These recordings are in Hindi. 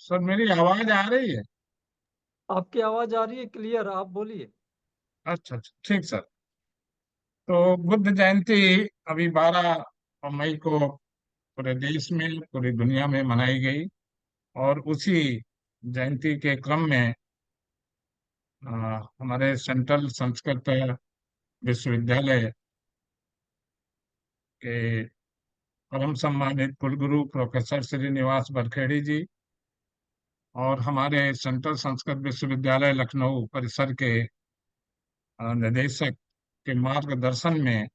सर मेरी आवाज आ रही है? आपकी आवाज आ रही है क्लियर। आप बोलिए। अच्छा अच्छा, ठीक सर। तो बुद्ध जयंती अभी 12 मई को पूरे देश में, पूरी दुनिया में मनाई गई। और उसी जयंती के क्रम में हमारे सेंट्रल संस्कृत विश्वविद्यालय के परम सम्मानित कुलगुरु प्रोफेसर श्रीनिवास बरखेड़ी जी और हमारे सेंट्रल संस्कृत विश्वविद्यालय लखनऊ परिसर के निदेशक के मार्गदर्शन में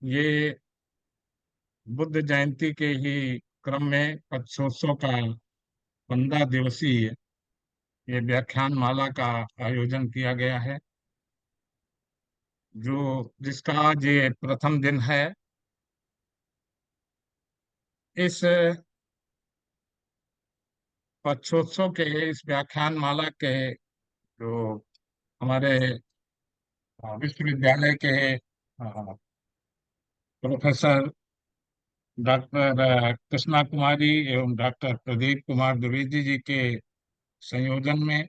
ये बुद्ध जयंती के ही क्रम में पक्षोत्सव का 15 दिवसीय ये व्याख्यान माला का आयोजन किया गया है, जो जिसका आज ये प्रथम दिन है। इस पक्षोत्सव के इस व्याख्यान माला के जो हमारे विश्वविद्यालय के प्रोफेसर डॉक्टर कृष्णा कुमारी एवं डॉक्टर प्रदीप कुमार द्विवेदी जी के संयोजन में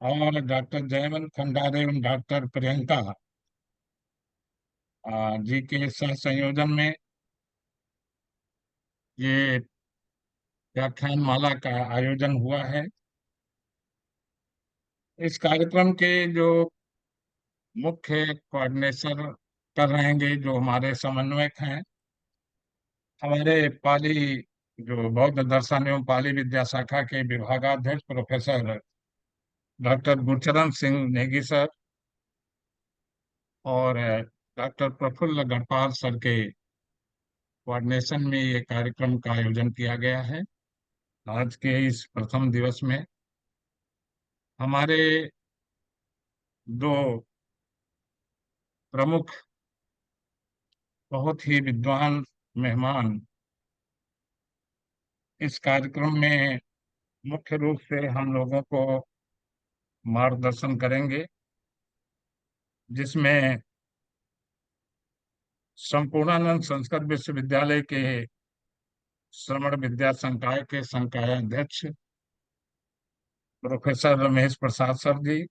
और डॉक्टर जयवंत खंडारे एवं डॉक्टर प्रियंका जी के सह संयोजन में ये व्याख्यान माला का आयोजन हुआ है। इस कार्यक्रम के जो मुख्य कोऑर्डिनेटर कर रहेंगे, जो हमारे समन्वयक हैं, हमारे पाली जो बौद्ध दर्शन एवं पाली विद्या शाखा के विभागाध्यक्ष professor doctor Gurcharan Singh Negi sir और डॉक्टर प्रफुल्ल गढ़पाल सर के कोऑर्डिनेशन में ये कार्यक्रम का आयोजन किया गया है। आज के इस प्रथम दिवस में हमारे दो प्रमुख बहुत ही विद्वान मेहमान इस कार्यक्रम में मुख्य रूप से हम लोगों को मार्गदर्शन करेंगे, जिसमें संपूर्णानंद संस्कृत विश्वविद्यालय के श्रवण विद्या संकाय के संकाय अध्यक्ष प्रोफेसर रमेश प्रसाद सर जी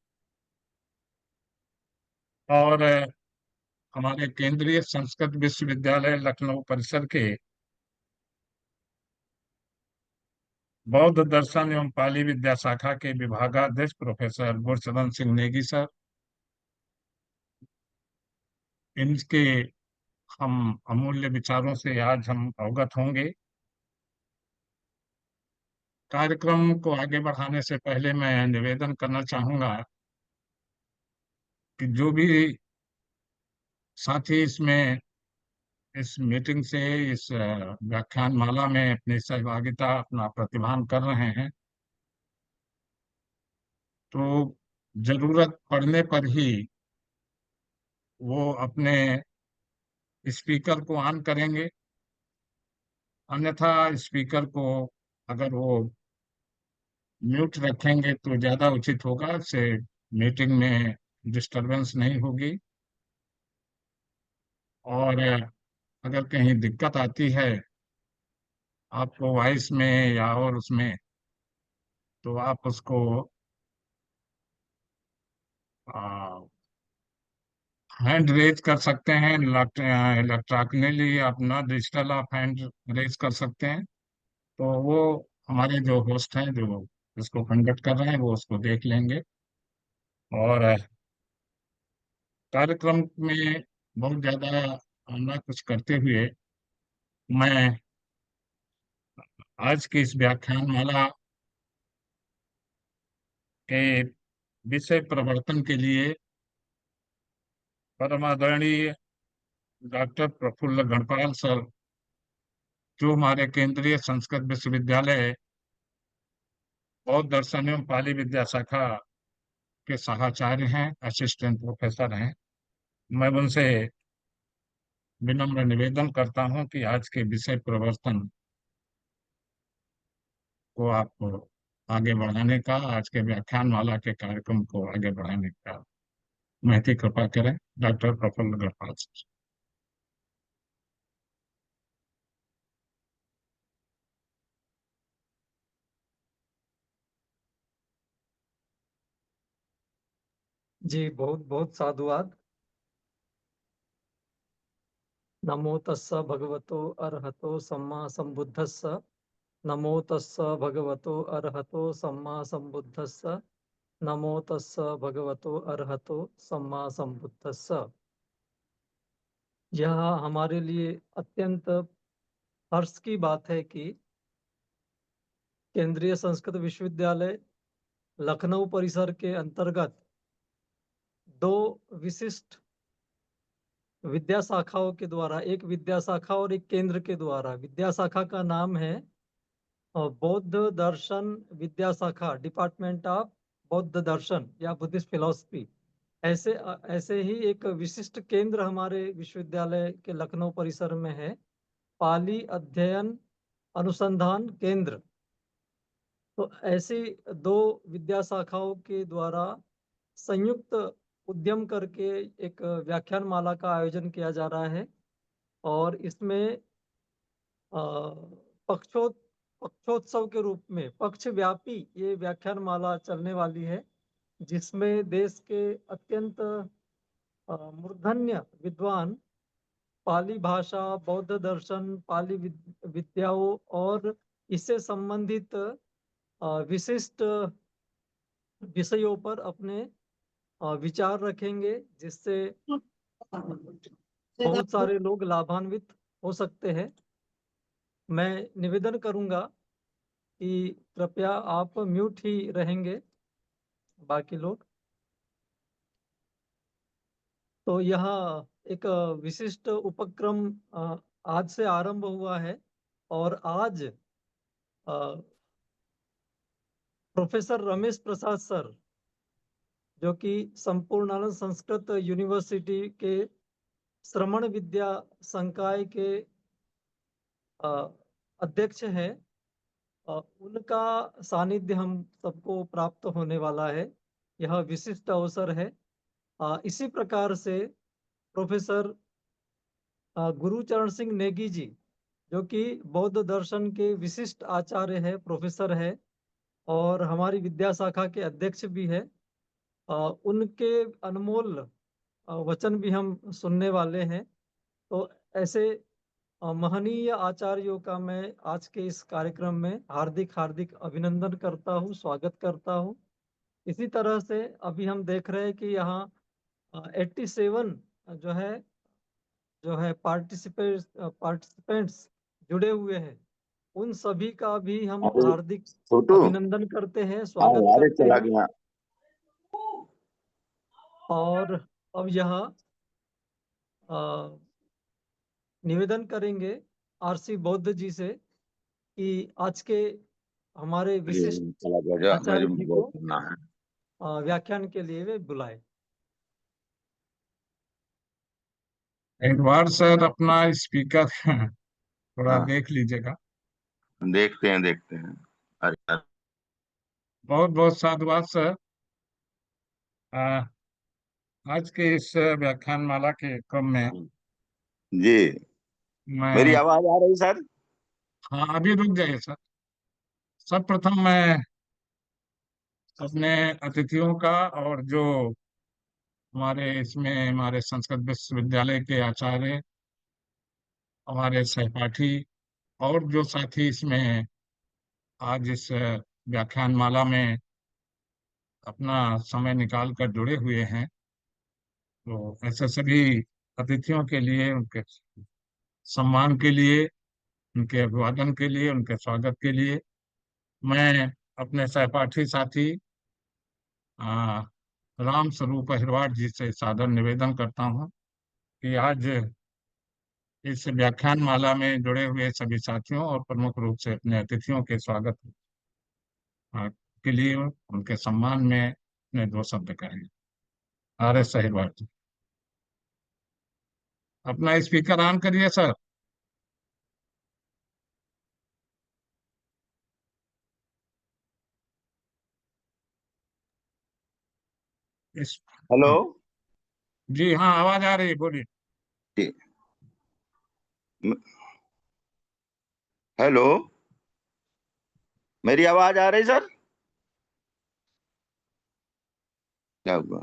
और हमारे केंद्रीय संस्कृत विश्वविद्यालय लखनऊ परिसर के बौद्ध दर्शन एवं पाली विद्या शाखा के विभागाध्यक्ष प्रोफेसर गुरचरण सिंह नेगी सर, इनके हम अमूल्य विचारों से आज हम अवगत होंगे। कार्यक्रम को आगे बढ़ाने से पहले मैं निवेदन करना चाहूंगा कि जो भी साथी इसमें इस मीटिंग से इस व्याख्यान माला में अपनी सहभागिता अपना प्रतिभान कर रहे हैं, तो जरूरत पड़ने पर ही वो अपने स्पीकर को ऑन करेंगे। अन्यथा स्पीकर को अगर वो म्यूट रखेंगे तो ज़्यादा उचित होगा, इससे मीटिंग में डिस्टरबेंस नहीं होगी। और अगर कहीं दिक्कत आती है आपको वॉइस में या और उसमें, तो आप उसको हैंड रेज कर सकते हैं। इलेक्ट्रॉनिकली अपना डिजिटल आप हैंड रेज कर सकते हैं, तो वो हमारे जो होस्ट हैं जो इसको कंडक्ट कर रहे हैं वो उसको देख लेंगे। और कार्यक्रम में बहुत ज़्यादा ना कुछ करते हुए मैं आज की इस व्याख्यान माला के विषय प्रवर्तन के लिए परम आदरणीय डॉक्टर प्रफुल्ल गढ़पाल सर, जो हमारे केंद्रीय संस्कृत विश्वविद्यालय बौद्ध दर्शन एवं पाली विद्या शाखा के सहाचार्य हैं, असिस्टेंट प्रोफेसर हैं, मैं उनसे विनम्र निवेदन करता हूं कि आज के विषय प्रवर्तन को आप आगे बढ़ाने का, आज के व्याख्यान माला के कार्यक्रम को आगे बढ़ाने का महती कृपा करें। Doctor Praful Gadhpal sir. जी, बहुत बहुत साधुवाद। नमो तस्स भगवतो अरहतो सम्मा संबुद्धस्स। नमो तस्स भगवतो अरहतो सम्मा संबुद्धस्स। नमो तस्स भगवतो अरहतो सम्मा संबुद्धस्स। यह हमारे लिए अत्यंत हर्ष की बात है कि केंद्रीय संस्कृत विश्वविद्यालय लखनऊ परिसर के अंतर्गत दो विशिष्ट विद्या शाखाओं के द्वारा, एक विद्या शाखा और एक केंद्र के द्वारा, विद्या शाखा का नाम है बौद्ध दर्शन विद्या शाखा, डिपार्टमेंट ऑफ बौद्ध दर्शन या बुद्धिस्ट फिलॉसफी। ऐसे ही एक विशिष्ट केंद्र हमारे विश्वविद्यालय के लखनऊ परिसर में है, पाली अध्ययन अनुसंधान केंद्र। तो ऐसी दो विद्या शाखाओं के द्वारा संयुक्त उद्यम करके एक व्याख्यान माला का आयोजन किया जा रहा है और इसमें अ, पक्षो पक्षोत्सव के रूप में पक्ष व्यापी ये व्याख्यान माला चलने वाली है, जिसमें देश के अत्यंत मूर्धन्य विद्वान पाली भाषा, बौद्ध दर्शन, पाली विद्याओं और इससे संबंधित विशिष्ट विषयों पर अपने विचार रखेंगे, जिससे बहुत सारे लोग लाभान्वित हो सकते हैं। मैं निवेदन करूंगा कि कृपया आप म्यूट ही रहेंगे, बाकी लोग। तो यह एक विशिष्ट उपक्रम आज से आरंभ हुआ है और आज प्रोफेसर रमेश प्रसाद सर, जो कि संपूर्णानंद संस्कृत यूनिवर्सिटी के श्रमण विद्या संकाय के अ, अध्यक्ष हैं, उनका सानिध्य हम सबको प्राप्त होने वाला है। यह विशिष्ट अवसर है। इसी प्रकार से प्रोफेसर गुरुचरण सिंह नेगी जी, जो कि बौद्ध दर्शन के विशिष्ट आचार्य है, प्रोफेसर है और हमारी विद्या शाखा के अध्यक्ष भी है। उनके अनमोल वचन भी हम सुनने वाले हैं। तो ऐसे महनीय आचार्यों का मैं आज के इस कार्यक्रम में हार्दिक हार्दिक अभिनंदन करता हूँ, स्वागत करता हूँ। इसी तरह से अभी हम देख रहे हैं कि यहाँ 87 जो है पार्टिसिपेंट्स जुड़े हुए हैं। उन सभी का भी हम अरे हार्दिक छोटू। अभिनंदन करते हैं, हाँ स्वागत यार करते चला हैं। गया। और अब यहाँ निवेदन करेंगे आरसी बौद्ध जी से कि आज के हमारे अरे विशिष्ट चला गया जा, मुझे आचार्य जी बहुत को करना है। व्याख्यान के लिए वे बुलाए। एक बार सर अपना स्पीकर थोड़ा हाँ देख लीजिएगा। देखते हैं। अरे यार, बहुत बहुत साधुवाद सर। आ, आज के इस व्याख्यान माला के क्रम में जी मेरी मैं, आवाज आ रही सर? हाँ अभी रुक जाइए सर। सर्वप्रथम मैं अपने अतिथियों का और जो हमारे संस्कृत विश्वविद्यालय के आचार्य, हमारे सहपाठी और जो साथी इसमें आज इस व्याख्यान माला में अपना समय निकाल कर जुड़े हुए हैं, तो ऐसे सभी अतिथियों के लिए, उनके सम्मान के लिए, उनके अभिवादन के लिए, उनके स्वागत के लिए मैं अपने सहपाठी साथी आ, राम स्वरूप अहिरवार जी से सादर निवेदन करता हूँ कि आज इस व्याख्यान माला में जुड़े हुए सभी साथियों और प्रमुख रूप से अपने अतिथियों के स्वागत के लिए उनके सम्मान में अपने दो शब्द कहेंगे। आर एस अहिरवार जी, अपना स्पीकर ऑन करिए सर। इस हेलो। हाँ, जी हाँ, आवाज आ रही है, बोलिए। जी, म- हेलो, मेरी आवाज आ रही सर? क्या हुआ?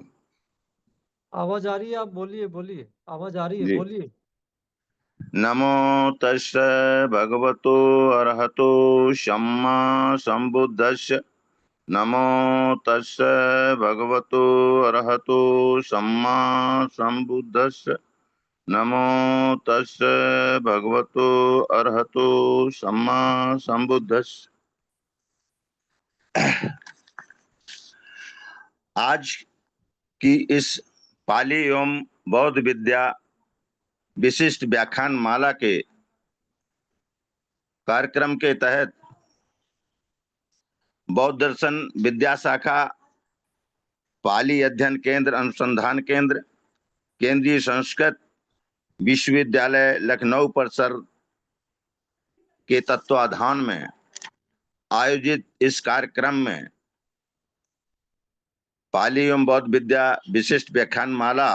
आवाज आ रही है? आप बोलिए बोलिए, आवाज आ रही है, जी। बोलिए। नमो तस्य भगवतो अरहतो सम्मा सम्बुद्धस्य। नमो तस्य भगवतो अरहतो सम्मा सम्बुद्धस्य। नमो तस्य भगवतो अरहतो सम्मा सम्बुद्धस्य। आज की इस पाली एवं बौद्ध विद्या विशिष्ट व्याख्यान माला के कार्यक्रम के तहत बौद्ध दर्शन विद्या शाखा, पाली अध्ययन केंद्र, अनुसंधान केंद्र, केंद्रीय संस्कृत विश्वविद्यालय लखनऊ परिसर के तत्वाधान में आयोजित इस कार्यक्रम में पाली एवं बौद्ध विद्या विशिष्ट व्याख्यान माला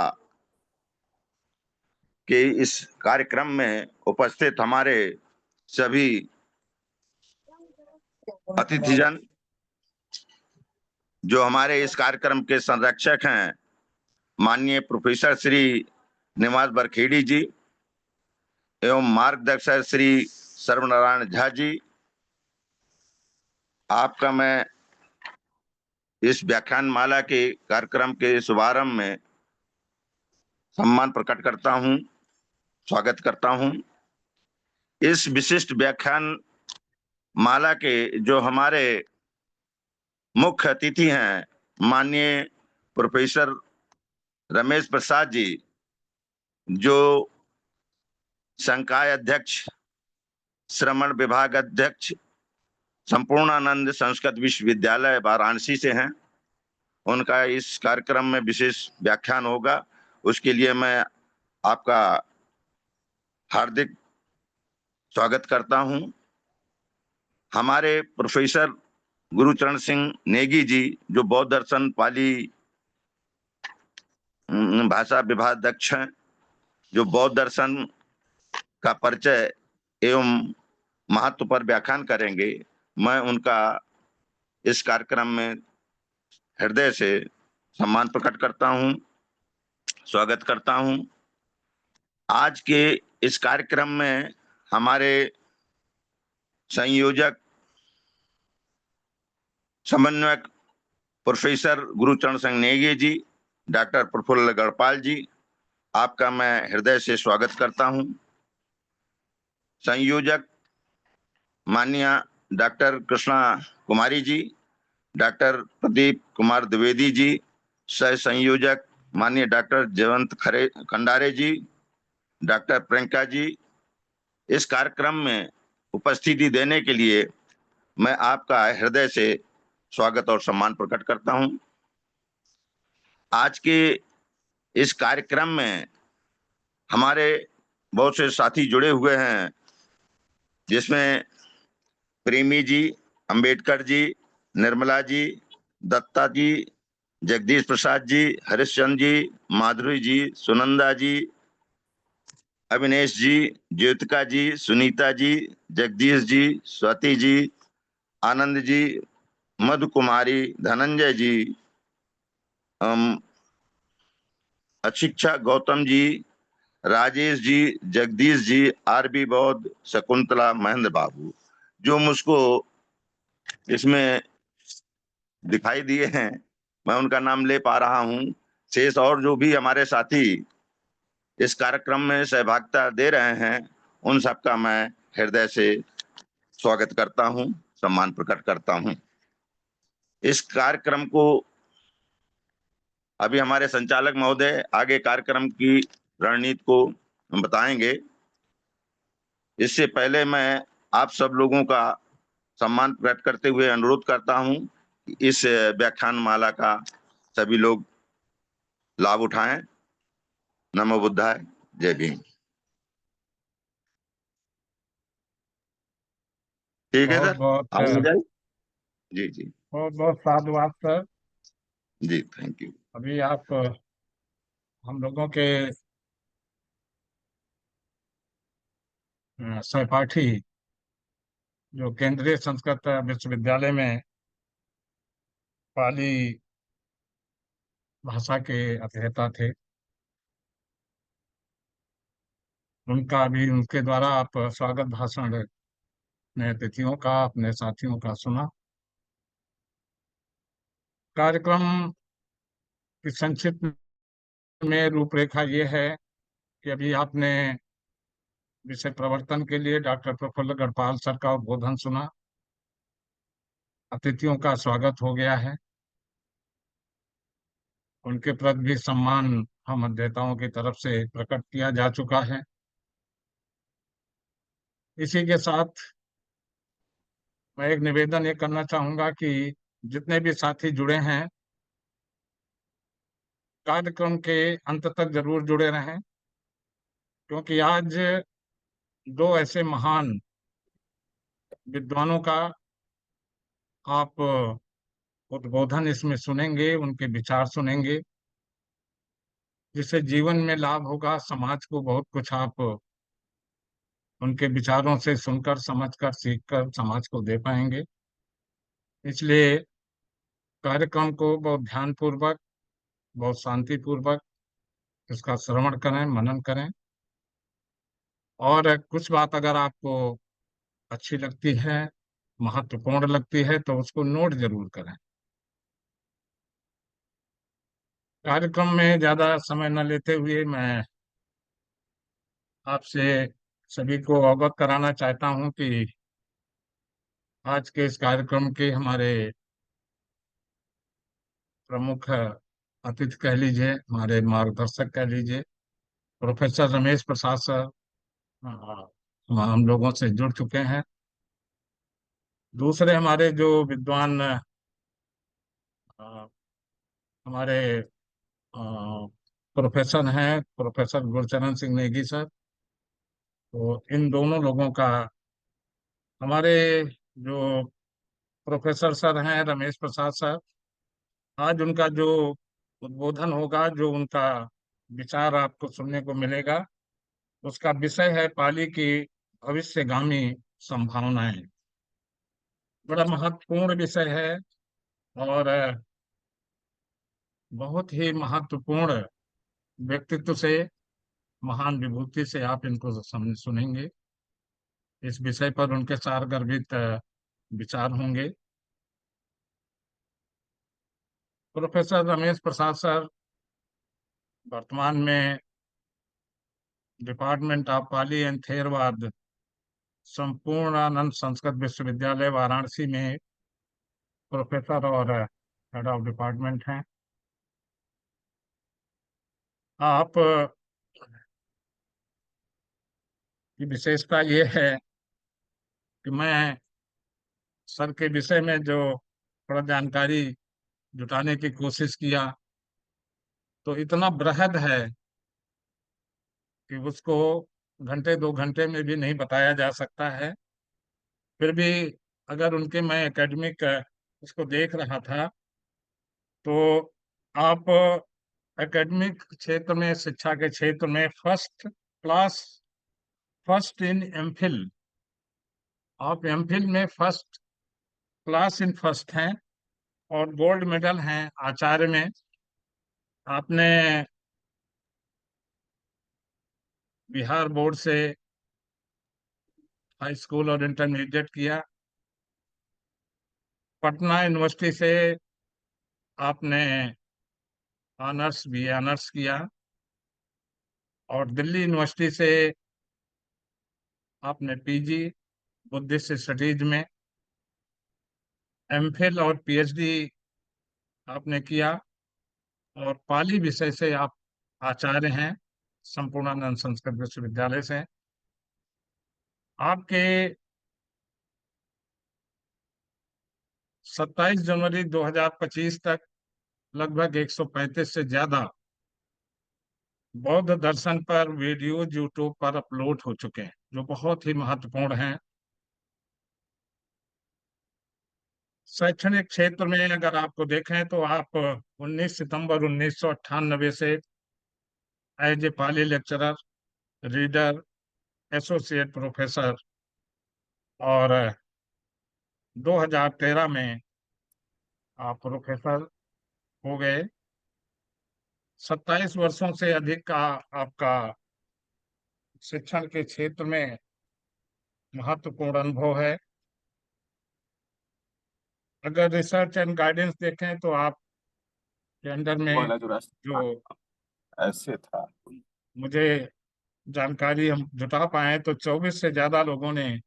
के इस कार्यक्रम में उपस्थित हमारे सभी अतिथिजन, जो हमारे इस कार्यक्रम के संरक्षक हैं, माननीय प्रोफेसर श्री निवास बरखेड़ी जी एवं मार्गदर्शक श्री सर्वनारायण झा जी, आपका मैं इस व्याख्यान माला के कार्यक्रम के शुभारंभ में सम्मान प्रकट करता हूं, स्वागत करता हूं। इस विशिष्ट व्याख्यान माला के जो हमारे मुख्य अतिथि हैं, माननीय प्रोफेसर रमेश प्रसाद जी, जो संकाय अध्यक्ष, श्रमण विभाग अध्यक्ष, संपूर्णानंद संस्कृत विश्वविद्यालय वाराणसी से हैं। उनका इस कार्यक्रम में विशेष व्याख्यान होगा, उसके लिए मैं आपका हार्दिक स्वागत करता हूं। हमारे प्रोफेसर गुरुचरण सिंह नेगी जी, जो बौद्ध दर्शन पाली भाषा विभागाध्यक्ष हैं, जो बौद्ध दर्शन का परिचय एवं महत्व पर व्याख्यान करेंगे, मैं उनका इस कार्यक्रम में हृदय से सम्मान प्रकट करता हूं, स्वागत करता हूं। आज के इस कार्यक्रम में हमारे संयोजक समन्वयक प्रोफेसर गुरुचरण सिंह नेगी जी, डॉक्टर प्रफुल्ल गढ़पाल जी, आपका मैं हृदय से स्वागत करता हूं। संयोजक माननीय डॉक्टर कृष्णा कुमारी जी, डॉक्टर प्रदीप कुमार द्विवेदी जी, सह संयोजक माननीय डॉक्टर जयवंत खंडारे जी, डॉक्टर प्रियंका जी, इस कार्यक्रम में उपस्थिति देने के लिए मैं आपका हृदय से स्वागत और सम्मान प्रकट करता हूं। आज के इस कार्यक्रम में हमारे बहुत से साथी जुड़े हुए हैं, जिसमें प्रेमी जी, अंबेडकर जी, निर्मला जी, दत्ता जी, जगदीश प्रसाद जी, हरिश्चंद्र जी, माधुरी जी, सुनंदा जी, अविनेश जी, ज्योतिका जी, सुनीता जी, जगदीश जी, स्वाति जी, आनंद जी, मधु कुमारी, धनंजय जी, अशिक्षा गौतम जी, राजेश जी, जगदीश जी, आरबी बौद्ध, शकुंतला, महेंद्र बाबू, जो मुझको इसमें दिखाई दिए हैं, मैं उनका नाम ले पा रहा हूं। शेष और जो भी हमारे साथी इस कार्यक्रम में सहभागिता दे रहे हैं, उन सबका मैं हृदय से स्वागत करता हूं, सम्मान प्रकट करता हूं। इस कार्यक्रम को अभी हमारे संचालक महोदय आगे कार्यक्रम की रणनीति को बताएंगे। इससे पहले मैं आप सब लोगों का सम्मान प्रकट करते हुए अनुरोध करता हूं कि इस व्याख्यान माला का सभी लोग लाभ उठाएं। नमो बुद्धाय, जय भीम। ठीक है बहुत सर, बहुत आगे जाए। जी जी बहुत बहुत साधुवाद सर। Ji, thank you. अभी आप हम लोगों के सहपाठी, जो केंद्रीय संस्कृत विश्वविद्यालय में पाली भाषा के अध्येता थे, उनका भी, उनके द्वारा आप स्वागत भाषण अपने अतिथियों का, अपने साथियों का सुना। कार्यक्रम की संक्षिप्त में रूपरेखा ये है कि अभी आपने विषय प्रवर्तन के लिए डॉक्टर प्रफुल्ल गढ़पाल सर का उद्बोधन सुना। अतिथियों का स्वागत हो गया है, उनके प्रति भी सम्मान हम अध्येताओं की तरफ से प्रकट किया जा चुका है। इसी के साथ मैं एक निवेदन ये करना चाहूंगा कि जितने भी साथी जुड़े हैं, कार्यक्रम के अंत तक जरूर जुड़े रहें, क्योंकि आज दो ऐसे महान विद्वानों का आप उद्बोधन इसमें सुनेंगे, उनके विचार सुनेंगे, जिससे जीवन में लाभ होगा। समाज को बहुत कुछ आप उनके विचारों से सुनकर, समझकर, सीखकर समाज को दे पाएंगे। इसलिए कार्यक्रम को बहुत ध्यानपूर्वक, बहुत शांतिपूर्वक इसका श्रवण करें, मनन करें, और कुछ बात अगर आपको अच्छी लगती है, महत्वपूर्ण लगती है, तो उसको नोट जरूर करें। कार्यक्रम में ज्यादा समय न लेते हुए मैं आपसे सभी को अवगत कराना चाहता हूं कि आज के इस कार्यक्रम के हमारे प्रमुख अतिथि कह लीजिए, हमारे मार्गदर्शक कह लीजिए, प्रोफेसर रमेश प्रसाद सर हम लोगों से जुड़ चुके हैं। दूसरे हमारे जो विद्वान अ, हमारे प्रोफेसर हैं, प्रोफेसर गुरचरण सिंह नेगी सर, तो इन दोनों लोगों का, हमारे जो प्रोफेसर सर हैं रमेश प्रसाद सर, आज उनका जो उद्बोधन होगा, जो उनका विचार आपको सुनने को मिलेगा, उसका विषय है पाली की भविष्यगामी संभावनाएं। बड़ा महत्वपूर्ण विषय है, और बहुत ही महत्वपूर्ण व्यक्तित्व से, महान विभूति से आप इनको सुनेंगे। इस विषय पर उनके सारगर्भित विचार होंगे। प्रोफेसर रमेश प्रसाद सर वर्तमान में department of Pali and Theravada, Sampurnanand Sanskrit विश्वविद्यालय वाराणसी में प्रोफेसर और हेड ऑफ डिपार्टमेंट हैं। आप की विशेषता ये है कि मैं सर के विषय में जो थोड़ा जानकारी जुटाने की कोशिश किया, तो इतना बृहद है कि उसको घंटे 2 घंटे में भी नहीं बताया जा सकता है। फिर भी अगर उनके, मैं एकेडमिक उसको देख रहा था, तो आप एकेडमिक क्षेत्र में, शिक्षा के क्षेत्र में first class, first in MPhil, आप एमफिल में फर्स्ट क्लास इन फर्स्ट हैं, और गोल्ड मेडल हैं आचार्य में। आपने बिहार बोर्ड से हाई स्कूल और इंटरमीडिएट किया, पटना यूनिवर्सिटी से आपने ऑनर्स, बी ऑनर्स किया, और दिल्ली यूनिवर्सिटी से आपने पीजी बुद्धिस्ट स्टडीज में, एमफिल और पीएचडी आपने किया, और पाली विषय से आप आचार्य हैं संपूर्णानंद संस्कृत विश्वविद्यालय से। आपके 27 जनवरी 2025 तक लगभग 135 से ज्यादा बौद्ध दर्शन पर वीडियो यूट्यूब पर अपलोड हो चुके हैं, जो बहुत ही महत्वपूर्ण हैं। शैक्षणिक क्षेत्र में अगर आपको देखें, तो आप 19 सितंबर 1998 से as a Pali lecturer, reader, associate professor, और 2013 में आप प्रोफेसर हो गए। 27 वर्षों से अधिक का आपका शिक्षण के क्षेत्र में महत्वपूर्ण अनुभव है। अगर रिसर्च एंड गाइडेंस देखें तो आपके अंडर में बोला जो जो ऐसे था। मुझे जानकारी हम जुटा पाए तो 24 से ज्यादा लोगों ने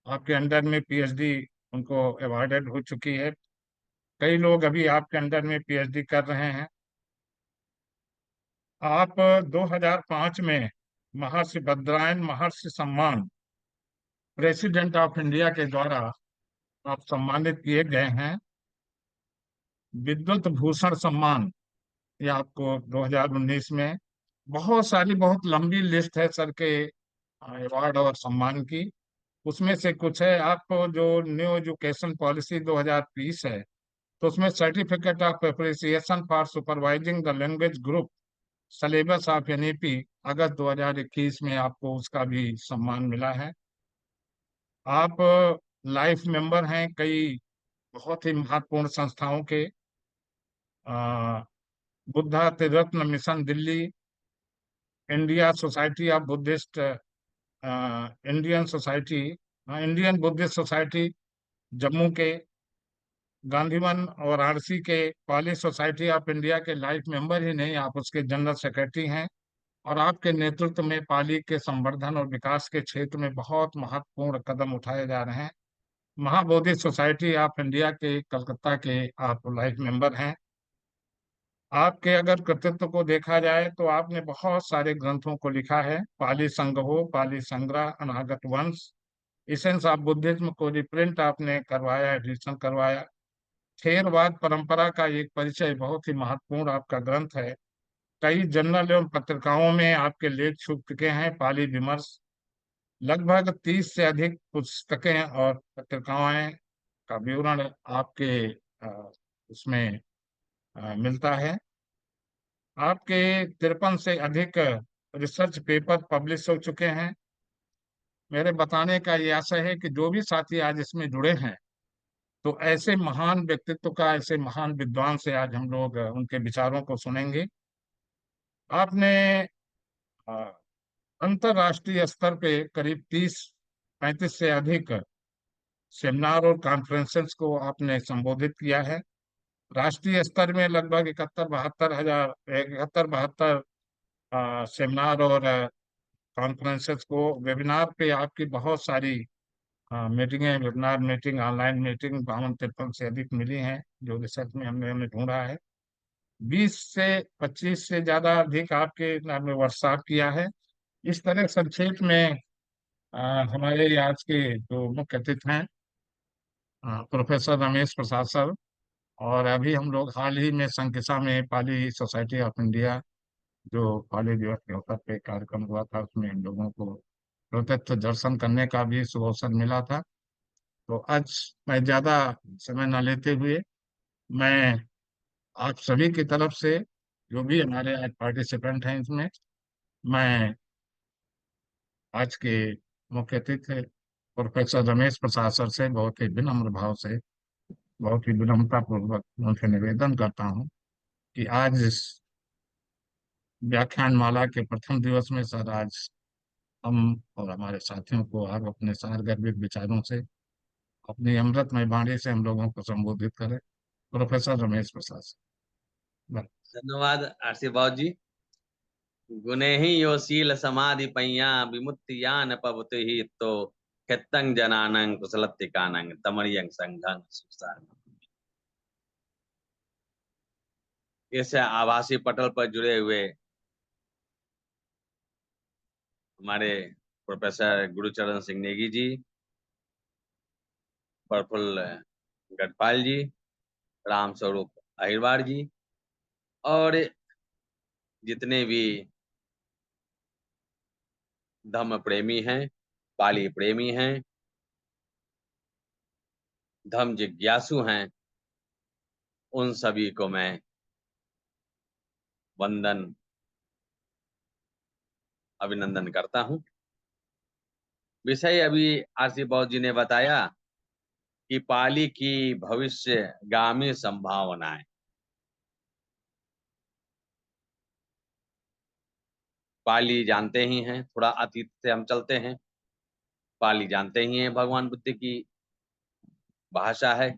आपके अंडर में पीएचडी उनको अवॉर्डेड हो चुकी है। कई लोग अभी आपके अंडर में पीएचडी कर रहे हैं। आप 2005 में महर्षि बद्रायन महर्षि सम्मान प्रेसिडेंट ऑफ इंडिया के द्वारा आप सम्मानित किए गए हैं। विद्युत भूषण सम्मान ये आपको 2019 में, बहुत सारी बहुत लंबी लिस्ट है सर के अवार्ड और सम्मान की। उसमें से कुछ है। आपको जो न्यू एजुकेशन पॉलिसी 2020 है तो उसमें certificate of appreciation for supervising the language group syllabus of NEP अगस्त 2021 में आपको उसका भी सम्मान मिला है। आप लाइफ मेंबर हैं कई बहुत ही महत्वपूर्ण संस्थाओं के, Buddha Triratna mission Delhi, India society of Buddhist, Indian society, Indian Buddhist society Jammu के, गांधीवन और आरसी के, पाली सोसाइटी ऑफ इंडिया के लाइफ मेंबर ही नहीं, आप उसके जनरल सेक्रेटरी हैं। और आपके नेतृत्व में पाली के संवर्धन और विकास के क्षेत्र में बहुत महत्वपूर्ण कदम उठाए जा रहे हैं। महाबोधि सोसाइटी ऑफ इंडिया के कलकत्ता के आप लाइफ मेंबर हैं। आपके अगर कृतित्व को देखा जाए तो आपने बहुत सारे ग्रंथों को लिखा है। पाली संग्रह, पाली संग्रह, अनागत वंश, इसेंस ऑफ बुद्धिज्म को रिप्रिंट आपने करवाया, एडिशन करवाया। थेरवाद परंपरा का एक परिचय बहुत ही महत्वपूर्ण आपका ग्रंथ है। कई जर्नल एवं पत्रिकाओं में आपके लेख छप चुके हैं। पाली विमर्श, लगभग 30 से अधिक पुस्तकें और पत्रिकाएं का विवरण आपके उसमें मिलता है। आपके 53 से अधिक रिसर्च पेपर पब्लिश हो चुके हैं। मेरे बताने का ये आशय है कि जो भी साथी आज इसमें जुड़े हैं तो ऐसे महान व्यक्तित्व का, ऐसे महान विद्वान से आज हम लोग उनके विचारों को सुनेंगे। आपने अंतरराष्ट्रीय स्तर पे करीब 30-35 से अधिक सेमिनार और कॉन्फ्रेंसेस को आपने संबोधित किया है। राष्ट्रीय स्तर में लगभग 71-72 सेमिनार और कॉन्फ्रेंसेस को, वेबिनार पे आपकी बहुत सारी मीटिंगें, वेबिनार मीटिंग, ऑनलाइन मीटिंग 52-53 से अधिक मिली हैं जो रिसर्च में हमने ढूंढा है। 20 से 25 से ज्यादा अधिक आपके आपने वर्कशॉप किया है। इस तरह संक्षेप में हमारे आज के जो मुख्य अतिथि हैं प्रोफेसर रमेश प्रसाद सर, और अभी हम लोग हाल ही में संकिसा में पाली सोसाइटी ऑफ इंडिया जो पाली दिवस के अवसर पे कार्यक्रम हुआ था उसमें हम लोगों को प्रत्यक्ष दर्शन करने का भी शुभ अवसर मिला था। तो आज मैं ज्यादा समय न लेते हुए मैं आप सभी की तरफ से, जो भी हमारे आज पार्टिसिपेंट हैं इसमें, मैं आज के मुख्य अतिथि प्रोफेसर रमेश प्रसाद सर से बहुत ही विनम्र भाव से, बहुत ही विनम्रता पूर्वक उनसे निवेदन करता हूँ कि आज इस व्याख्यान माला के प्रथम दिवस में सर आज हम और हमारे साथियों को आप अपने सारगर्भित विचारों से, अपनी अमृतमय वाणी से हम लोगों को संबोधित करें। Professor Ramesh Prasad sir. धन्यवाद आरसी बाबू जी। गुणे ही यो शील समाधि पैया विमुक्ति यान पवते ही तो खेतंग जनानंग कुशलतिकानंग तमरियंग संघंग सुसार। इस आभासी पटल पर जुड़े हुए हमारे प्रोफेसर गुरुचरण सिंह नेगी जी, प्रफुल्ल गढ़पाल जी, राम स्वरूप अहिरवार जी और जितने भी धम्म प्रेमी हैं, पाली प्रेमी हैं, धम्म जिज्ञासु हैं, उन सभी को मैं वंदन अभिनंदन करता हूं। विषय अभी आरसी बौद्ध जी ने बताया कि पाली की भविष्यगामी संभावनाएं। पाली जानते ही हैं, थोड़ा अतीत से हम चलते हैं। पाली जानते ही हैं भगवान बुद्ध की भाषा है।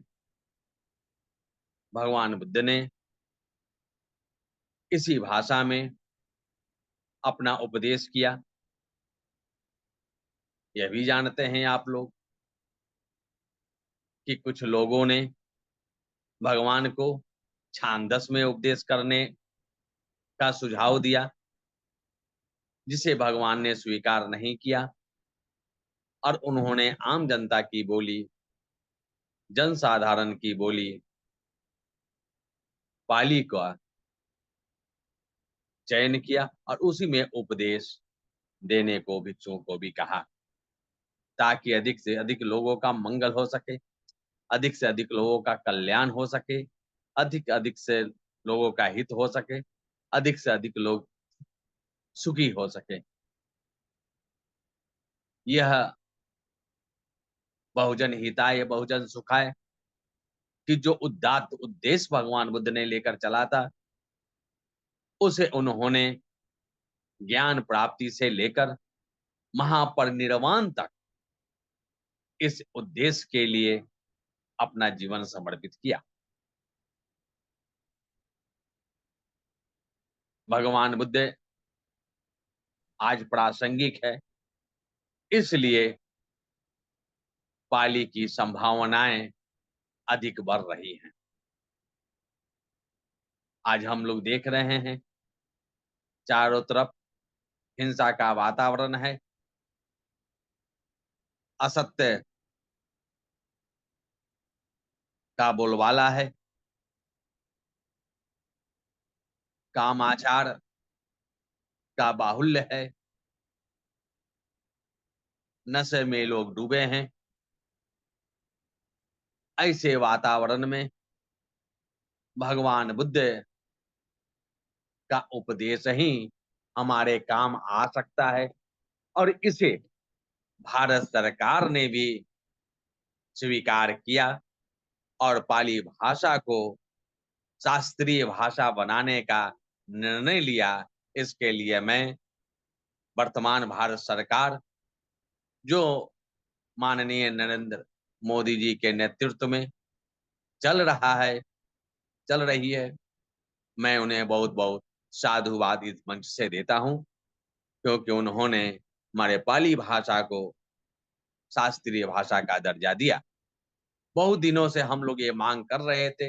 भगवान बुद्ध ने इसी भाषा में अपना उपदेश किया। यह भी जानते हैं आप लोग कि कुछ लोगों ने भगवान को छांदस में उपदेश करने का सुझाव दिया, जिसे भगवान ने स्वीकार नहीं किया और उन्होंने आम जनता की बोली, जनसाधारण की बोली पाली का चयन किया और उसी में उपदेश देने को भिक्षुओं को भी कहा, ताकि अधिक से अधिक लोगों का मंगल हो सके, अधिक से अधिक लोगों का कल्याण हो सके, अधिक से लोगों का हित हो सके, अधिक से अधिक लोग सुखी हो सके। यह बहुजन हिताय बहुजन सुखाय कि जो उदात्त उद्देश्य भगवान बुद्ध ने लेकर चला था, उसे उन्होंने ज्ञान प्राप्ति से लेकर महापरिनिर्वाण तक इस उद्देश्य के लिए अपना जीवन समर्पित किया। भगवान बुद्ध आज प्रासंगिक है, इसलिए पाली की संभावनाएं अधिक बढ़ रही हैं। आज हम लोग देख रहे हैं चारों तरफ हिंसा का वातावरण है, असत्य का बोलबाला है, कामाचार का बाहुल्य है, नशे में लोग डूबे हैं। ऐसे वातावरण में भगवान बुद्ध का उपदेश ही हमारे काम आ सकता है और इसे भारत सरकार ने भी स्वीकार किया और पाली भाषा को शास्त्रीय भाषा बनाने का निर्णय लिया। इसके लिए मैं वर्तमान भारत सरकार, जो माननीय नरेंद्र मोदी जी के नेतृत्व में चल रही है, मैं उन्हें बहुत बहुत साधुवाद इस मंच से देता हूं, क्योंकि उन्होंने हमारे पाली भाषा को शास्त्रीय भाषा का दर्जा दिया। बहुत दिनों से हम लोग ये मांग कर रहे थे,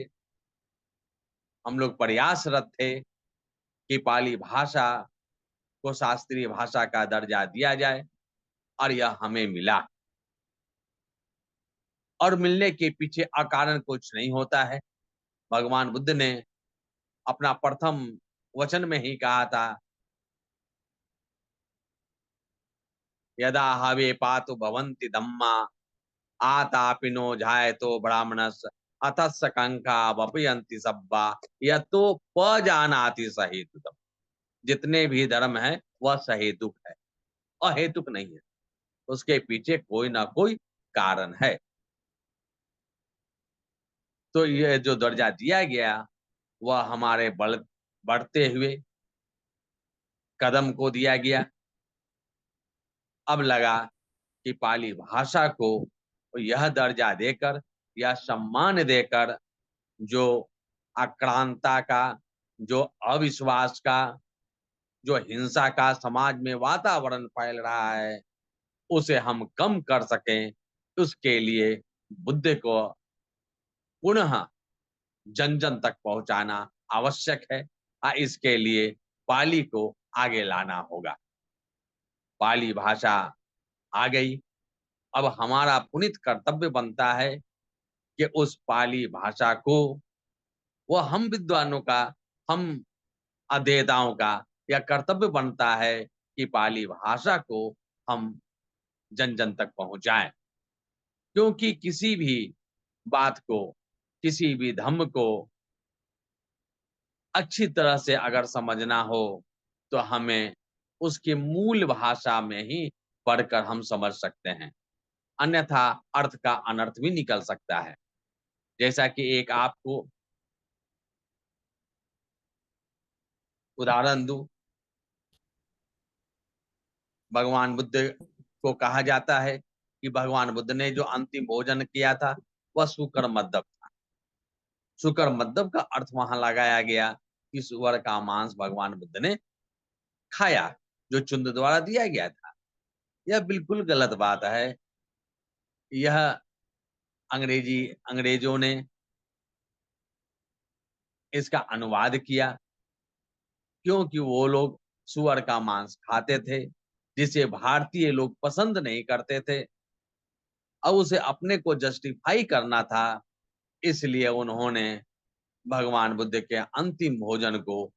हम लोग प्रयासरत थे कि पाली भाषा को शास्त्रीय भाषा का दर्जा दिया जाए और यह हमें मिला। और मिलने के पीछे अकारण कुछ नहीं होता है। भगवान बुद्ध ने अपना प्रथम वचन में ही कहा था, यदा हवे पातु भवन्ति धम्मा आतापिनो जायतो ब्राह्मणस अतस्स कंका वपयन्ति सब्बा यतो पजानाति सहेतुकम्। जितने भी धर्म है वह सहेतुक है, अहेतुक नहीं है, उसके पीछे कोई ना कोई कारण है। तो यह जो दर्जा दिया गया वह हमारे बढ़ते हुए कदम को दिया गया। अब लगा कि पाली भाषा को यह दर्जा देकर, यह सम्मान देकर, जो आक्रांता का, जो अविश्वास का, जो हिंसा का समाज में वातावरण फैल रहा है, उसे हम कम कर सकें, उसके लिए बुद्ध को पुनः जन जन तक पहुंचाना आवश्यक है। इसके लिए पाली को आगे लाना होगा। पाली भाषा आ गई, अब हमारा पुनीत कर्तव्य बनता है कि उस पाली भाषा को वह हम विद्वानों का, हम अध्येताओं का यह कर्तव्य बनता है कि पाली भाषा को हम जन जन तक पहुंचाएं। क्योंकि किसी भी बात को, किसी भी धम्म को अच्छी तरह से अगर समझना हो तो हमें उसकी मूल भाषा में ही पढ़कर हम समझ सकते हैं, अन्यथा अर्थ का अनर्थ भी निकल सकता है। जैसा कि एक आपको उदाहरण दूं, भगवान बुद्ध को कहा जाता है कि भगवान बुद्ध ने जो अंतिम भोजन किया था वह सुकर मद्दब था। सुकर मद्दब का अर्थ वहां लगाया गया कि सुअर का मांस भगवान बुद्ध ने खाया, जो चुंद द्वारा दिया गया था। यह बिल्कुल गलत बात है। यह अंग्रेजों ने इसका अनुवाद किया, क्योंकि वो लोग सुअर का मांस खाते थे, जिसे भारतीय लोग पसंद नहीं करते थे। अब उसे अपने को जस्टिफाई करना था, इसलिए उन्होंने भगवान बुद्ध के अंतिम भोजन को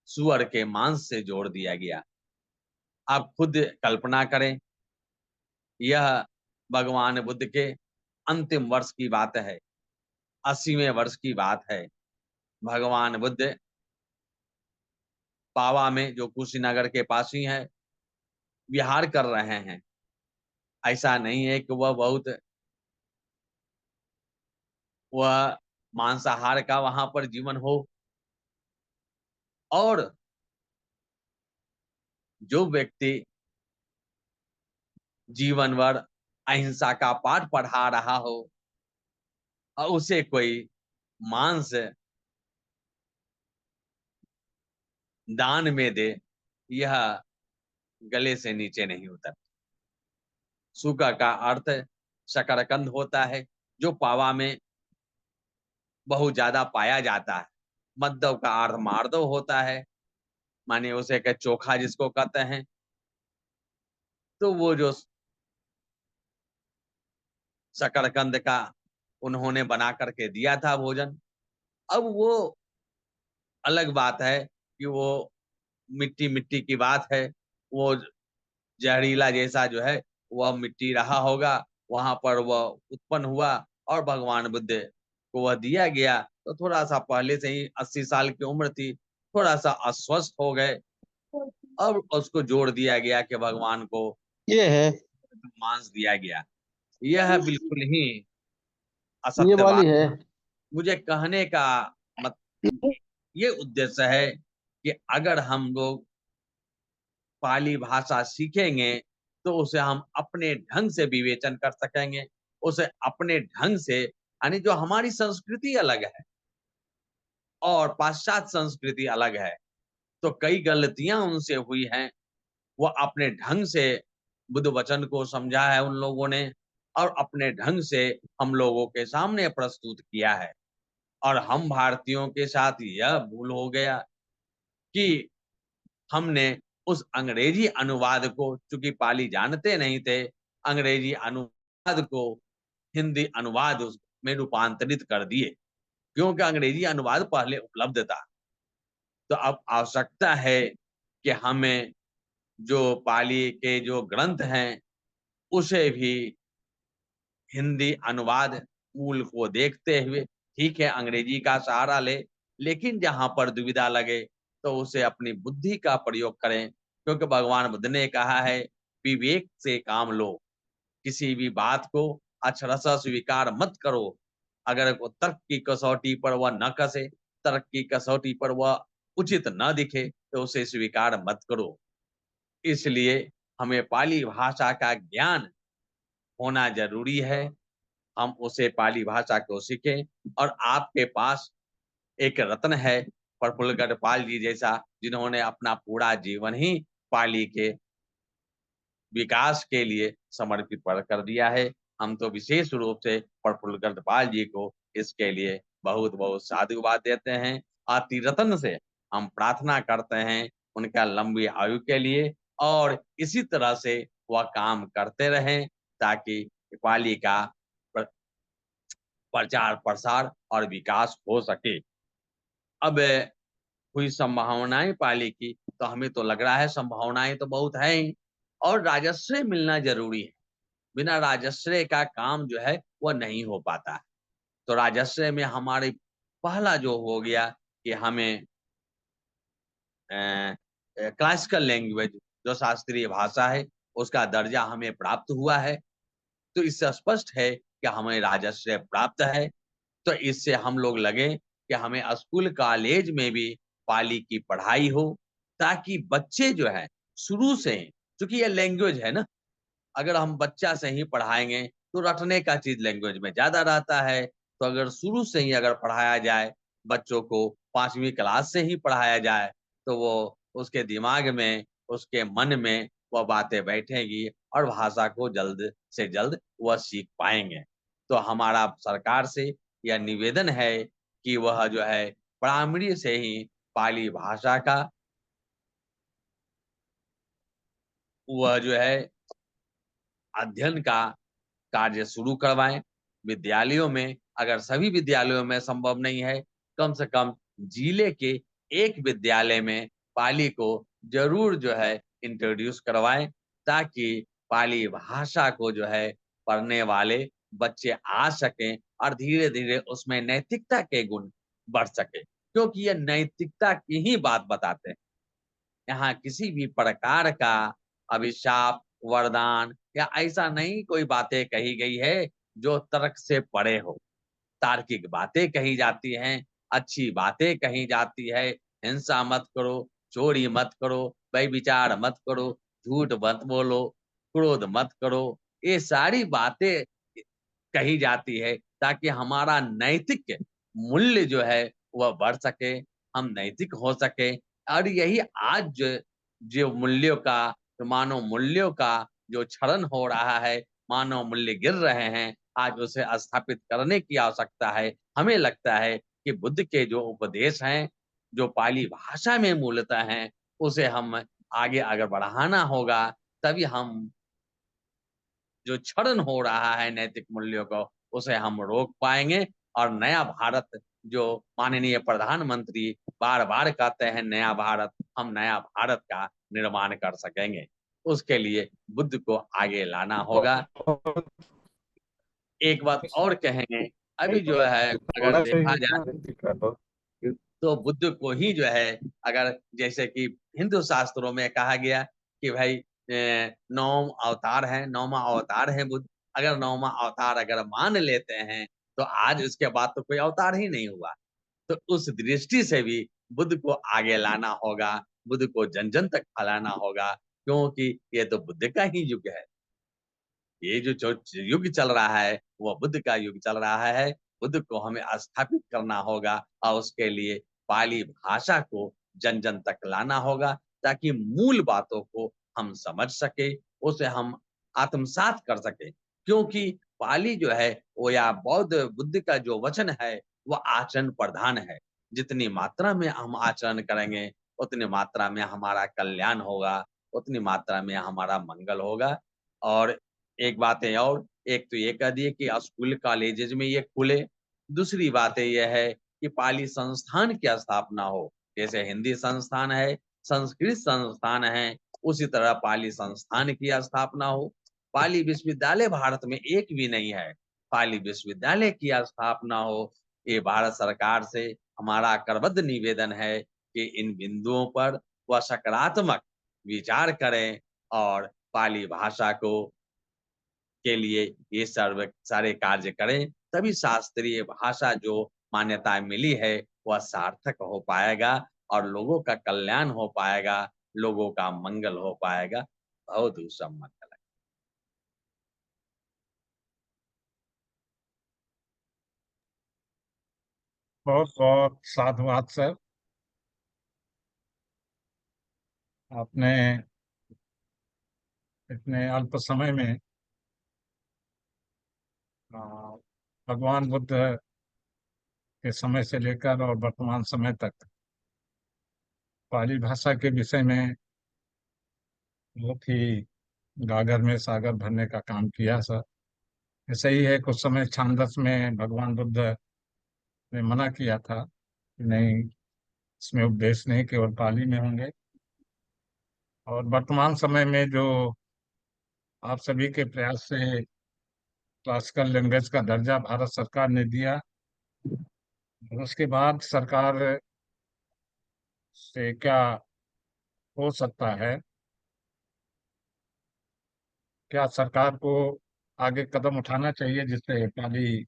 सुअर के मांस से जोड़ दिया गया। आप खुद कल्पना करें, यह भगवान बुद्ध के अंतिम वर्ष की बात है, 80वें वर्ष की बात है। भगवान बुद्ध पावा में, जो कुशीनगर के पास ही है, विहार कर रहे हैं। ऐसा नहीं है कि वह मांसाहार का वहां पर जीवन हो। और जो व्यक्ति जीवन भर अहिंसा का पाठ पढ़ा रहा हो और उसे कोई मांस दान में दे, यह गले से नीचे नहीं उतर। सूका का अर्थ शकरकंद होता है, जो पावा में बहुत ज्यादा पाया जाता है। मद्दव का अर्थ मार्दव होता है, माने उसे के चोखा जिसको कहते हैं। तो वो जो शकरकंद का उन्होंने बना करके दिया था भोजन, अब वो अलग बात है कि वो मिट्टी मिट्टी की बात है। वो जहरीला जैसा जो है वह मिट्टी रहा होगा, वहां पर वह उत्पन्न हुआ और भगवान बुद्ध को वह दिया गया। तो थोड़ा सा पहले से ही 80 साल की उम्र थी, थोड़ा सा अस्वस्थ हो गए, अब उसको जोड़ दिया गया कि भगवान को ये है, मांस दिया गया। यह बिल्कुल ही ये असत्य वाली बात। है। मुझे कहने का मत ये उद्देश्य है कि अगर हम लोग पाली भाषा सीखेंगे तो उसे हम अपने ढंग से विवेचन कर सकेंगे, उसे अपने ढंग से, यानी जो हमारी संस्कृति अलग है और पाश्चात्य संस्कृति अलग है, तो कई गलतियां उनसे हुई हैं। वो अपने ढंग से बुद्ध वचन को समझा है उन लोगों ने, और अपने ढंग से हम लोगों के सामने प्रस्तुत किया है। और हम भारतीयों के साथ यह भूल हो गया कि हमने उस अंग्रेजी अनुवाद को, चूंकि पाली जानते नहीं थे, अंग्रेजी अनुवाद को हिंदी अनुवाद में रूपांतरित कर दिए, क्योंकि अंग्रेजी अनुवाद पहले उपलब्ध था। तो अब आवश्यकता है कि हमें जो पाली के जो ग्रंथ हैं उसे भी हिंदी अनुवाद मूल को देखते हुए, ठीक है अंग्रेजी का सहारा ले, लेकिन जहां पर दुविधा लगे तो उसे अपनी बुद्धि का प्रयोग करें, क्योंकि भगवान बुद्ध ने कहा है विवेक से काम लो, किसी भी बात को अक्षरशः स्वीकार मत करो। अगर वो तर्क की कसौटी पर वह न कसे, तर्क की कसौटी पर वह उचित न दिखे, तो उसे स्वीकार मत करो। इसलिए हमें पाली भाषा का ज्ञान होना जरूरी है, हम उसे पाली भाषा को सीखें। और आपके पास एक रत्न है, प्रफुल्ल गढ़पाल जी जैसा, जिन्होंने अपना पूरा जीवन ही पाली के विकास के लिए समर्पित कर दिया है। हम तो विशेष रूप से प्रफुल्ल गढ़पाल जी को इसके लिए बहुत बहुत साधुवाद देते हैं। अति रत्न से हम प्रार्थना करते हैं उनका लंबी आयु के लिए, और इसी तरह से वह काम करते रहें, ताकि पाली का प्रचार प्रसार और विकास हो सके। अब हुई संभावनाएं पाली की, तो हमें तो लग रहा है संभावनाएं तो बहुत है ही, और राजस्व मिलना जरूरी है। बिना राजस्व का काम जो है वह नहीं हो पाता है। तो राजस्व में हमारे पहला जो हो गया कि हमें क्लासिकल लैंग्वेज, जो शास्त्रीय भाषा है, उसका दर्जा हमें प्राप्त हुआ है। तो इससे स्पष्ट है कि हमें राजस्व प्राप्त है। तो इससे हम लोग लगे कि हमें स्कूल कॉलेज में भी पाली की पढ़ाई हो, ताकि बच्चे जो है शुरू से क्योंकि ये लैंग्वेज है ना, अगर हम बच्चा से ही पढ़ाएंगे तो रटने का चीज लैंग्वेज में ज्यादा रहता है। तो अगर शुरू से ही अगर पढ़ाया जाए, बच्चों को 5वीं क्लास से ही पढ़ाया जाए, तो वो उसके दिमाग में, उसके मन में वह बातें बैठेगी और भाषा को जल्द से जल्द वह सीख पाएंगे। तो हमारा सरकार से यह निवेदन है कि वह जो है प्राइमरी से ही पाली भाषा का वह जो है अध्ययन का कार्य शुरू करवाएं। विद्यालयों में, अगर सभी विद्यालयों में संभव नहीं है, कम से कम जिले के एक विद्यालय में पाली को जरूर जो है इंट्रोड्यूस करवाएं, ताकि पाली भाषा को जो है पढ़ने वाले बच्चे आ सकें और धीरे धीरे उसमें नैतिकता के गुण बढ़ सके, क्योंकि ये नैतिकता की ही बात बताते हैं। यहाँ किसी भी प्रकार का अभिशाप, वरदान या ऐसा नहीं कोई बातें कही गई है जो तर्क से परे हो। तार्किक बातें कही जाती हैं, अच्छी बातें कही जाती है, हिंसा मत करो, चोरी मत करो, व्यभिचार मत करो, झूठ मत बोलो, क्रोध मत करो। ये सारी बातें कही जाती है ताकि हमारा नैतिक मूल्य जो है वह बढ़ सके, हम नैतिक हो सके। और यही आज जो मूल्यों का, जो मानव मूल्यों का जो क्षरण हो रहा है, मानव मूल्य गिर रहे हैं, आज उसे स्थापित करने की आवश्यकता है। हमें लगता है कि बुद्ध के जो उपदेश हैं, जो पाली भाषा में मूलतः हैं, उसे हम आगे अगर बढ़ाना होगा, तभी हम जो क्षरण हो रहा है नैतिक मूल्यों को, उसे हम रोक पाएंगे। और नया भारत, जो माननीय प्रधानमंत्री बार-बार कहते हैं नया भारत, हम नया भारत का निर्माण कर सकेंगे। उसके लिए बुद्ध को आगे लाना होगा। एक बात और कहेंगे, अभी जो है अगर थोड़ा सा देखा ही जाए दिख रहा था। तो बुद्ध को ही जो है, अगर जैसे कि हिंदू शास्त्रों में कहा गया कि भाई 9 अवतार है, 9वां अवतार है बुद्ध। अगर 9वां अवतार अगर मान लेते हैं, तो आज उसके बाद तो कोई अवतार ही नहीं हुआ। तो उस दृष्टि से भी बुद्ध को आगे लाना होगा, बुद्ध को जन-जन तक फैलाना होगा, क्योंकि ये तो बुद्ध का ही युग है। ये जो युग चल रहा है, वो बुद्ध का युग चल रहा है। बुद्ध को हमें स्थापित करना होगा और उसके लिए पाली भाषा को जन-जन तक लाना होगा, ताकि मूल बातों को हम समझ सके, उसे हम आत्मसात कर सकें। क्योंकि पाली जो है वो, या बौद्ध बुद्ध का जो वचन है, वो आचरण प्रधान है। जितनी मात्रा में हम आचरण करेंगे, उतनी मात्रा में हमारा कल्याण होगा, उतनी मात्रा में हमारा मंगल होगा। और एक बात है और, एक तो ये कह दिए कि स्कूल कॉलेजेस में ये खुले। दूसरी बात ये है कि पाली संस्थान की स्थापना हो। जैसे हिंदी संस्थान है, संस्कृत संस्थान है, उसी तरह पाली संस्थान की स्थापना हो। पाली विश्वविद्यालय भारत में एक भी नहीं है। पाली विश्वविद्यालय की स्थापना हो। ये भारत सरकार से हमारा करबद्ध निवेदन है कि इन बिंदुओं पर वह सकारात्मक विचार करें और पाली भाषा को के लिए ये सर्व सारे कार्य करें, तभी शास्त्रीय भाषा जो मान्यता मिली है, वह सार्थक हो पाएगा और लोगों का कल्याण हो पाएगा, लोगों का मंगल हो पाएगा। बहुत ही सम्मत है। बहुत बहुत साधुवाद सर। आपने इतने अल्प समय में आ, भगवान बुद्ध के समय से लेकर और वर्तमान समय तक पाली भाषा के विषय में बहुत ही गागर में सागर भरने का काम किया सर। ऐसा ही है, कुछ समय छांदस में भगवान बुद्ध ने मना किया था कि नहीं, इसमें उपदेश नहीं केवल पाली में होंगे। और वर्तमान समय में जो आप सभी के प्रयास से क्लासिकल लैंग्वेज का दर्जा भारत सरकार ने दिया, और उसके बाद सरकार से क्या हो सकता है, क्या सरकार को आगे कदम उठाना चाहिए जिससे पाली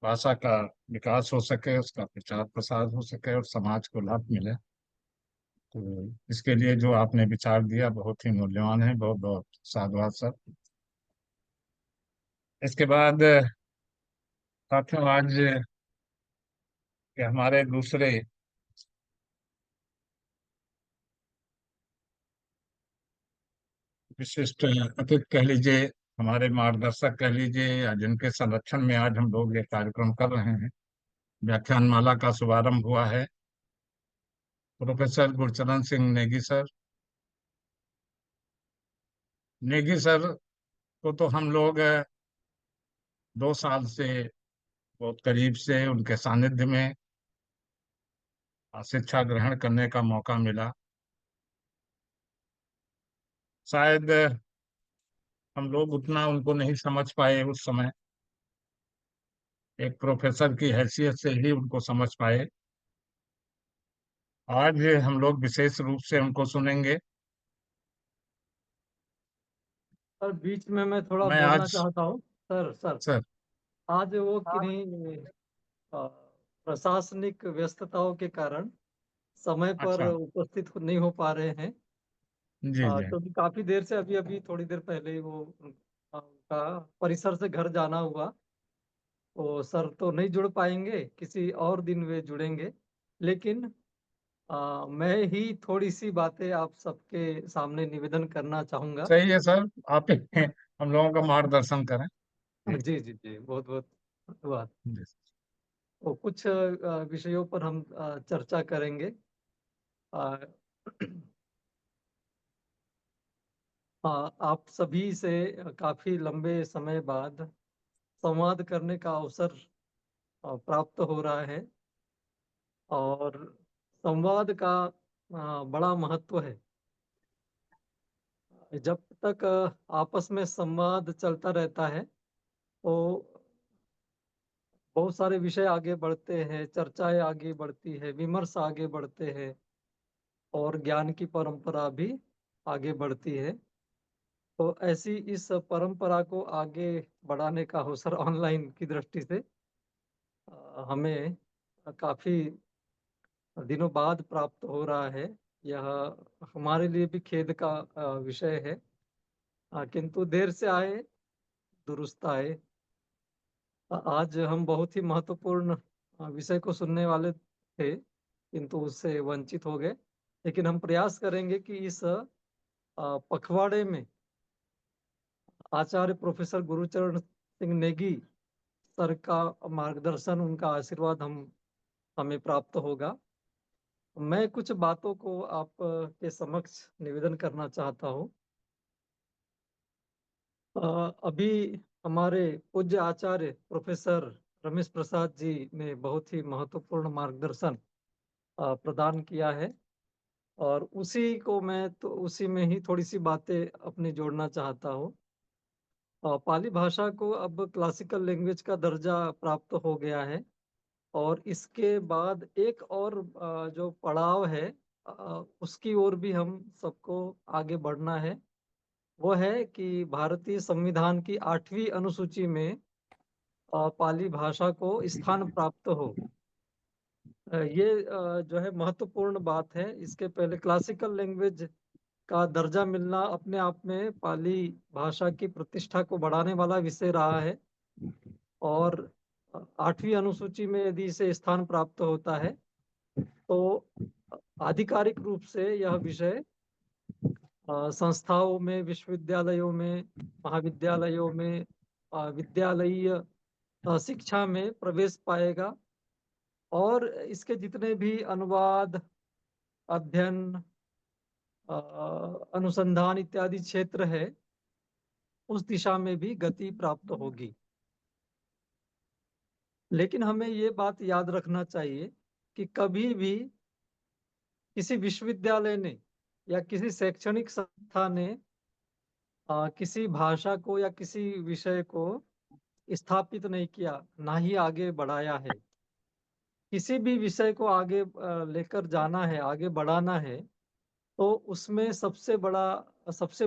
भाषा का विकास हो सके, उसका प्रचार प्रसार हो सके और समाज को लाभ मिले। तो इसके लिए जो आपने विचार दिया बहुत ही मूल्यवान है। बहुत बहुत साधुवाद सर। इसके बाद साथियों, आज के हमारे दूसरे विशिष्ट अतिथि कह लीजिए, हमारे मार्गदर्शक कह लीजिए, या जिनके संरक्षण में आज हम लोग ये कार्यक्रम कर रहे हैं, व्याख्यानमाला का शुभारंभ हुआ है, professor Gurcharan Singh Negi sir. Negi sir को तो हम लोग 2 साल से बहुत करीब से उनके सानिध्य में शिक्षा ग्रहण करने का मौका मिला। शायद हम लोग उतना उनको नहीं समझ पाए उस समय, एक प्रोफेसर की हैसियत से ही उनको समझ पाए। आज हम लोग विशेष रूप से उनको सुनेंगे। सर बीच में मैं थोड़ा मैं बोलना आज चाहता हूँ। सर सर सर आज वो किन्हीं प्रशासनिक व्यस्तताओं के कारण समय पर अच्छा, उपस्थित नहीं हो पा रहे हैं। जी जी, क्योंकि काफी देर से अभी अभी थोड़ी देर पहले ही वो उनका परिसर से घर जाना हुआ, तो सर तो नहीं जुड़ पाएंगे, किसी और दिन वे जुड़ेंगे। लेकिन मैं ही थोड़ी सी बातें आप सबके सामने निवेदन करना चाहूंगा। सही है सर। आप ही हम लोगों का मार्गदर्शन करें। जी जी जी जी, बहुत बहुत धन्यवाद। जी। तो कुछ विषयों पर हम चर्चा करेंगे। अ, आप सभी से काफी लंबे समय बाद संवाद करने का अवसर प्राप्त हो रहा है, और संवाद का बड़ा महत्व है। जब तक आपस में संवाद चलता रहता है तो बहुत सारे विषय आगे बढ़ते हैं, चर्चाएं आगे बढ़ती है, विमर्श आगे बढ़ते हैं, और ज्ञान की परंपरा भी आगे बढ़ती है। तो ऐसी इस परंपरा को आगे बढ़ाने का अवसर ऑनलाइन की दृष्टि से हमें काफी दिनों बाद प्राप्त हो रहा है। यह हमारे लिए भी खेद का विषय है। किंतु देर से आए दुरुस्त आए। आज हम बहुत ही महत्वपूर्ण विषय को सुनने वाले थे, किंतु उससे वंचित हो गए। लेकिन हम प्रयास करेंगे कि इस पखवाड़े में आचार्य प्रोफेसर गुरुचरण सिंह नेगी सर का मार्गदर्शन, उनका आशीर्वाद हमें प्राप्त होगा। मैं कुछ बातों को आप के समक्ष निवेदन करना चाहता हूँ। अभी हमारे पूज्य आचार्य प्रोफेसर रमेश प्रसाद जी ने बहुत ही महत्वपूर्ण मार्गदर्शन प्रदान किया है, और उसी में ही थोड़ी सी बातें अपनी जोड़ना चाहता हूँ। पाली भाषा को अब क्लासिकल लैंग्वेज का दर्जा प्राप्त हो गया है, और इसके बाद एक और जो पड़ाव है उसकी ओर भी हम सबको आगे बढ़ना है। वो है कि भारतीय संविधान की 8वीं अनुसूची में पाली भाषा को स्थान प्राप्त हो। ये जो है महत्वपूर्ण बात है। इसके पहले क्लासिकल लैंग्वेज का दर्जा मिलना अपने आप में पाली भाषा की प्रतिष्ठा को बढ़ाने वाला विषय रहा है, और 8वीं अनुसूची में यदि इसे स्थान प्राप्त होता है तो आधिकारिक रूप से यह विषय संस्थाओं में, विश्वविद्यालयों में, महाविद्यालयों में, विद्यालयीय शिक्षा में प्रवेश पाएगा, और इसके जितने भी अनुवाद, अध्ययन, अनुसंधान इत्यादि क्षेत्र है, उस दिशा में भी गति प्राप्त होगी। लेकिन हमें ये बात याद रखना चाहिए कि कभी भी किसी विश्वविद्यालय ने या किसी शैक्षणिक संस्था ने किसी भाषा को या किसी विषय को स्थापित नहीं किया, ना ही आगे बढ़ाया है। किसी भी विषय को आगे लेकर जाना है, आगे बढ़ाना है, तो उसमें सबसे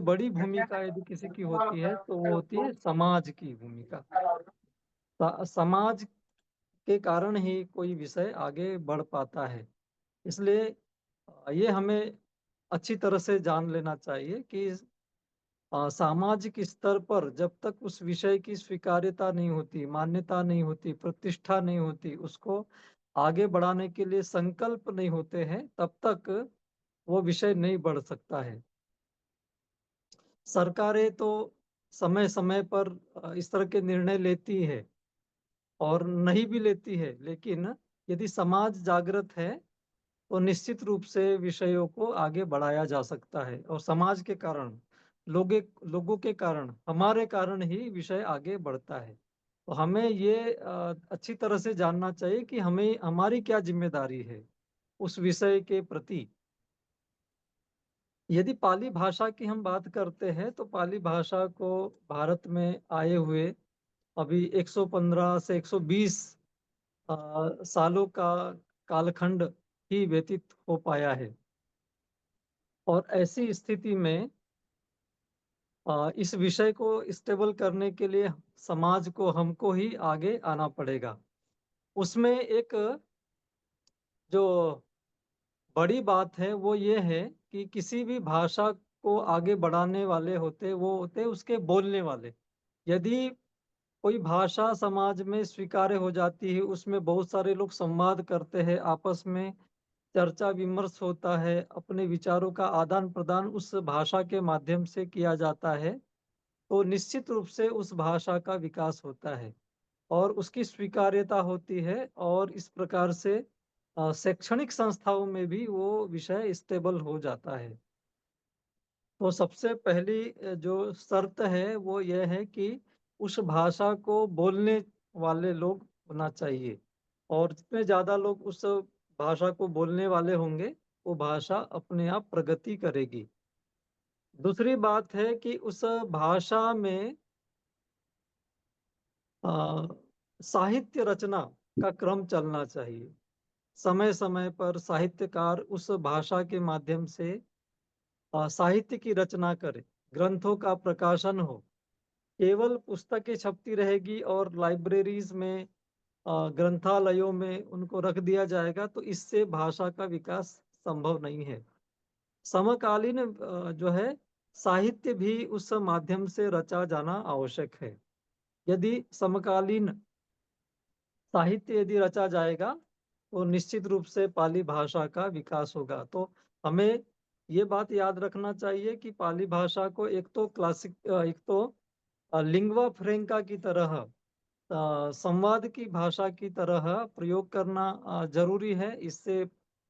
बड़ी भूमिका यदि किसी की होती है तो वो होती है समाज की भूमिका। समाज के कारण ही कोई विषय आगे बढ़ पाता है। इसलिए ये हमें अच्छी तरह से जान लेना चाहिए कि सामाजिक स्तर पर जब तक उस विषय की स्वीकार्यता नहीं होती, मान्यता नहीं होती, प्रतिष्ठा नहीं होती, उसको आगे बढ़ाने के लिए संकल्प नहीं होते हैं, तब तक वो विषय नहीं बढ़ सकता है। सरकारें तो समय-समय पर इस तरह के निर्णय लेती है और नहीं भी लेती है, लेकिन यदि समाज जागृत है तो निश्चित रूप से विषयों को आगे बढ़ाया जा सकता है और समाज के कारण, लोगों के कारण, हमारे कारण ही विषय आगे बढ़ता है। तो हमें ये अच्छी तरह से जानना चाहिए कि हमें हमारी क्या जिम्मेदारी है उस विषय के प्रति। यदि पाली भाषा की हम बात करते हैं तो पाली भाषा को भारत में आए हुए अभी 115 से 120 सालों का कालखंड ही व्यतीत हो पाया है और ऐसी स्थिति में इस विषय को स्टेबल करने के लिए समाज को, हमको ही आगे आना पड़ेगा। उसमें एक जो बड़ी बात है वो ये है कि किसी भी भाषा को आगे बढ़ाने वाले वो होते उसके बोलने वाले। यदि कोई भाषा समाज में स्वीकार्य हो जाती है, उसमें बहुत सारे लोग संवाद करते हैं, आपस में चर्चा विमर्श होता है, अपने विचारों का आदान प्रदान उस भाषा के माध्यम से किया जाता है, तो निश्चित रूप से उस भाषा का विकास होता है और उसकी स्वीकार्यता होती है और इस प्रकार से शैक्षणिक संस्थाओं में भी वो विषय स्टेबल हो जाता है। तो सबसे पहली जो शर्त है वो ये है कि उस भाषा को बोलने वाले लोग होना चाहिए और जितने ज़्यादा लोग उस भाषा को बोलने वाले होंगे, वो भाषा अपने आप प्रगति करेगी। दूसरी बात है कि उस भाषा में अ, साहित्य रचना का क्रम चलना चाहिए। समय-समय पर साहित्यकार उस भाषा के माध्यम से साहित्य की रचना करे, ग्रंथों का प्रकाशन हो। केवल पुस्तकें छपती रहेगी और लाइब्रेरीज़ में ग्रंथालयों में उनको रख दिया जाएगा, तो इससे भाषा का विकास संभव नहीं है। समकालीन जो है साहित्य भी उस माध्यम से रचा जाना आवश्यक है। यदि समकालीन साहित्य यदि रचा जाएगा, तो निश्चित रूप से पाली भाषा का विकास होगा। तो हमें ये बात याद रखना चाहिए कि पाली भाषा को एक तो लिंग्वा फ्रैंका की तरह संवाद की भाषा की तरह प्रयोग करना ज़रूरी है। इससे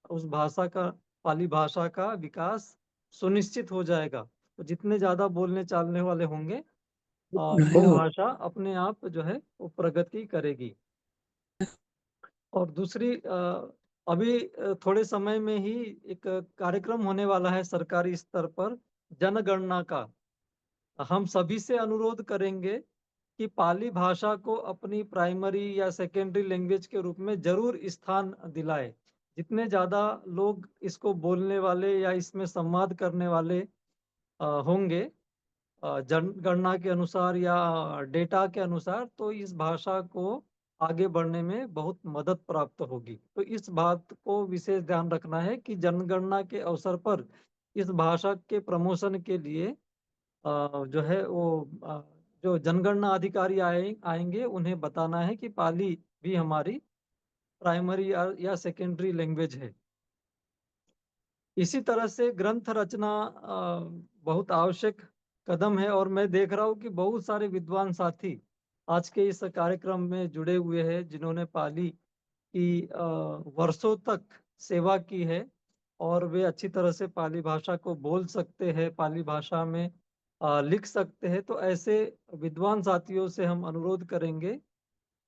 उस भाषा का, पाली भाषा का विकास सुनिश्चित हो जाएगा। तो जितने ज़्यादा बोलने चालने वाले होंगे, ये भाषा अपने आप जो है वो प्रगति करेगी। और दूसरी अभी थोड़े समय में ही एक कार्यक्रम होने वाला है सरकारी स्तर पर जनगणना का। हम सभी से अनुरोध करेंगे कि पाली भाषा को अपनी प्राइमरी या सेकेंडरी लैंग्वेज के रूप में ज़रूर स्थान दिलाएँ। जितने ज़्यादा लोग इसको बोलने वाले या इसमें संवाद करने वाले होंगे जनगणना के अनुसार या डेटा के अनुसार, तो इस भाषा को आगे बढ़ने में बहुत मदद प्राप्त होगी। तो इस बात को विशेष ध्यान रखना है कि जनगणना के अवसर पर इस भाषा के प्रमोशन के लिए जो है वो जो जनगणना अधिकारी आएंगे, उन्हें बताना है कि पाली भी हमारी प्राइमरी या सेकेंडरी लैंग्वेज है। इसी तरह से ग्रंथ रचना बहुत आवश्यक कदम है और मैं देख रहा हूँ कि बहुत सारे विद्वान साथी आज के इस कार्यक्रम में जुड़े हुए हैं, जिन्होंने पाली की वर्षों तक सेवा की है और वे अच्छी तरह से पाली भाषा को बोल सकते हैं, पाली भाषा में लिख सकते हैं। तो ऐसे विद्वान साथियों से हम अनुरोध करेंगे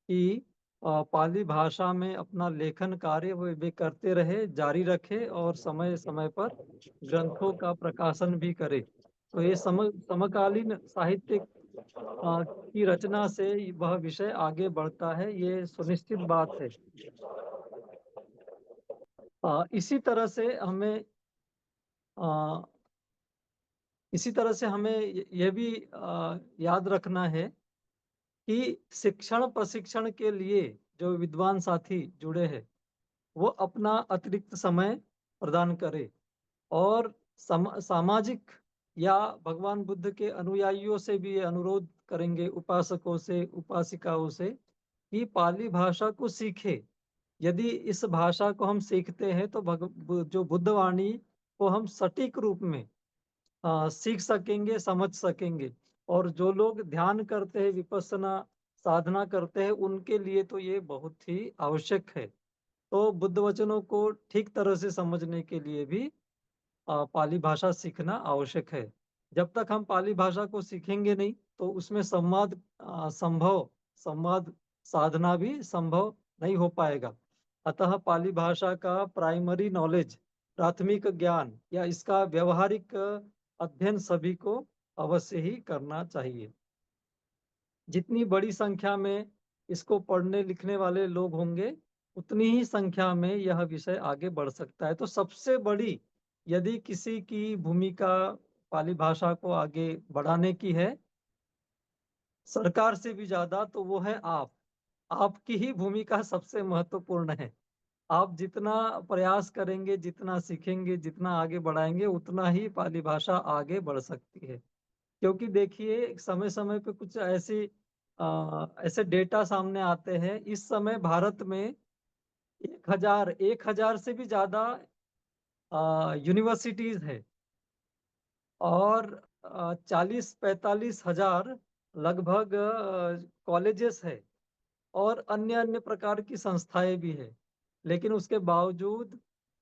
कि पाली भाषा में अपना लेखन कार्य वे करते रहे, जारी रखे और समय-समय पर ग्रंथों का प्रकाशन भी करे। तो ये समकालीन साहित्य की रचना से वह विषय आगे बढ़ता है, ये सुनिश्चित बात है। इसी तरह से हमें अ, ये भी याद रखना है कि शिक्षण प्रशिक्षण के लिए जो विद्वान साथी जुड़े हैं, वो अपना अतिरिक्त समय प्रदान करें और सामाजिक या भगवान बुद्ध के अनुयायियों से भी ये अनुरोध करेंगे, उपासकों से, उपासिकाओं से, कि पाली भाषा को सीखे। यदि इस भाषा को हम सीखते हैं तो जो बुद्ध वाणी को हम सटीक रूप में सीख सकेंगे, समझ सकेंगे। और जो लोग ध्यान करते हैं, विपස්සना साधना करते हैं, उनके लिए तो ये बहुत ही आवश्यक है। तो बुद्ध वचनों को ठीक तरह से समझने के लिए भी पाली भाषा सीखना आवश्यक है। जब तक हम पाली भाषा को सीखेंगे नहीं तो उसमें संवाद साधना भी संभव नहीं हो पाएगा। अतः पाली भाषा का प्राइमरी नॉलेज, प्राथमिक ज्ञान या इसका व्यवहारिक अध्ययन सभी को अवश्य ही करना चाहिए। जितनी बड़ी संख्या में इसको पढ़ने लिखने वाले लोग होंगे, उतनी ही संख्या में यह विषय आगे बढ़ सकता है। तो सबसे बड़ी यदि किसी की भूमिका पाली भाषा को आगे बढ़ाने की है, सरकार से भी ज्यादा, तो वो है आप। आपकी ही भूमिका सबसे महत्वपूर्ण है। आप जितना प्रयास करेंगे, जितना सीखेंगे, जितना आगे बढ़ाएंगे, उतना ही पाली भाषा आगे बढ़ सकती है। क्योंकि देखिए, समय समय पे कुछ ऐसे डेटा सामने आते हैं। इस समय भारत में 1000 से भी ज्यादा यूनिवर्सिटीज है और 40-45 हजार लगभग कॉलेजेस है और अन्य अन्य प्रकार की संस्थाएं भी है। लेकिन उसके बावजूद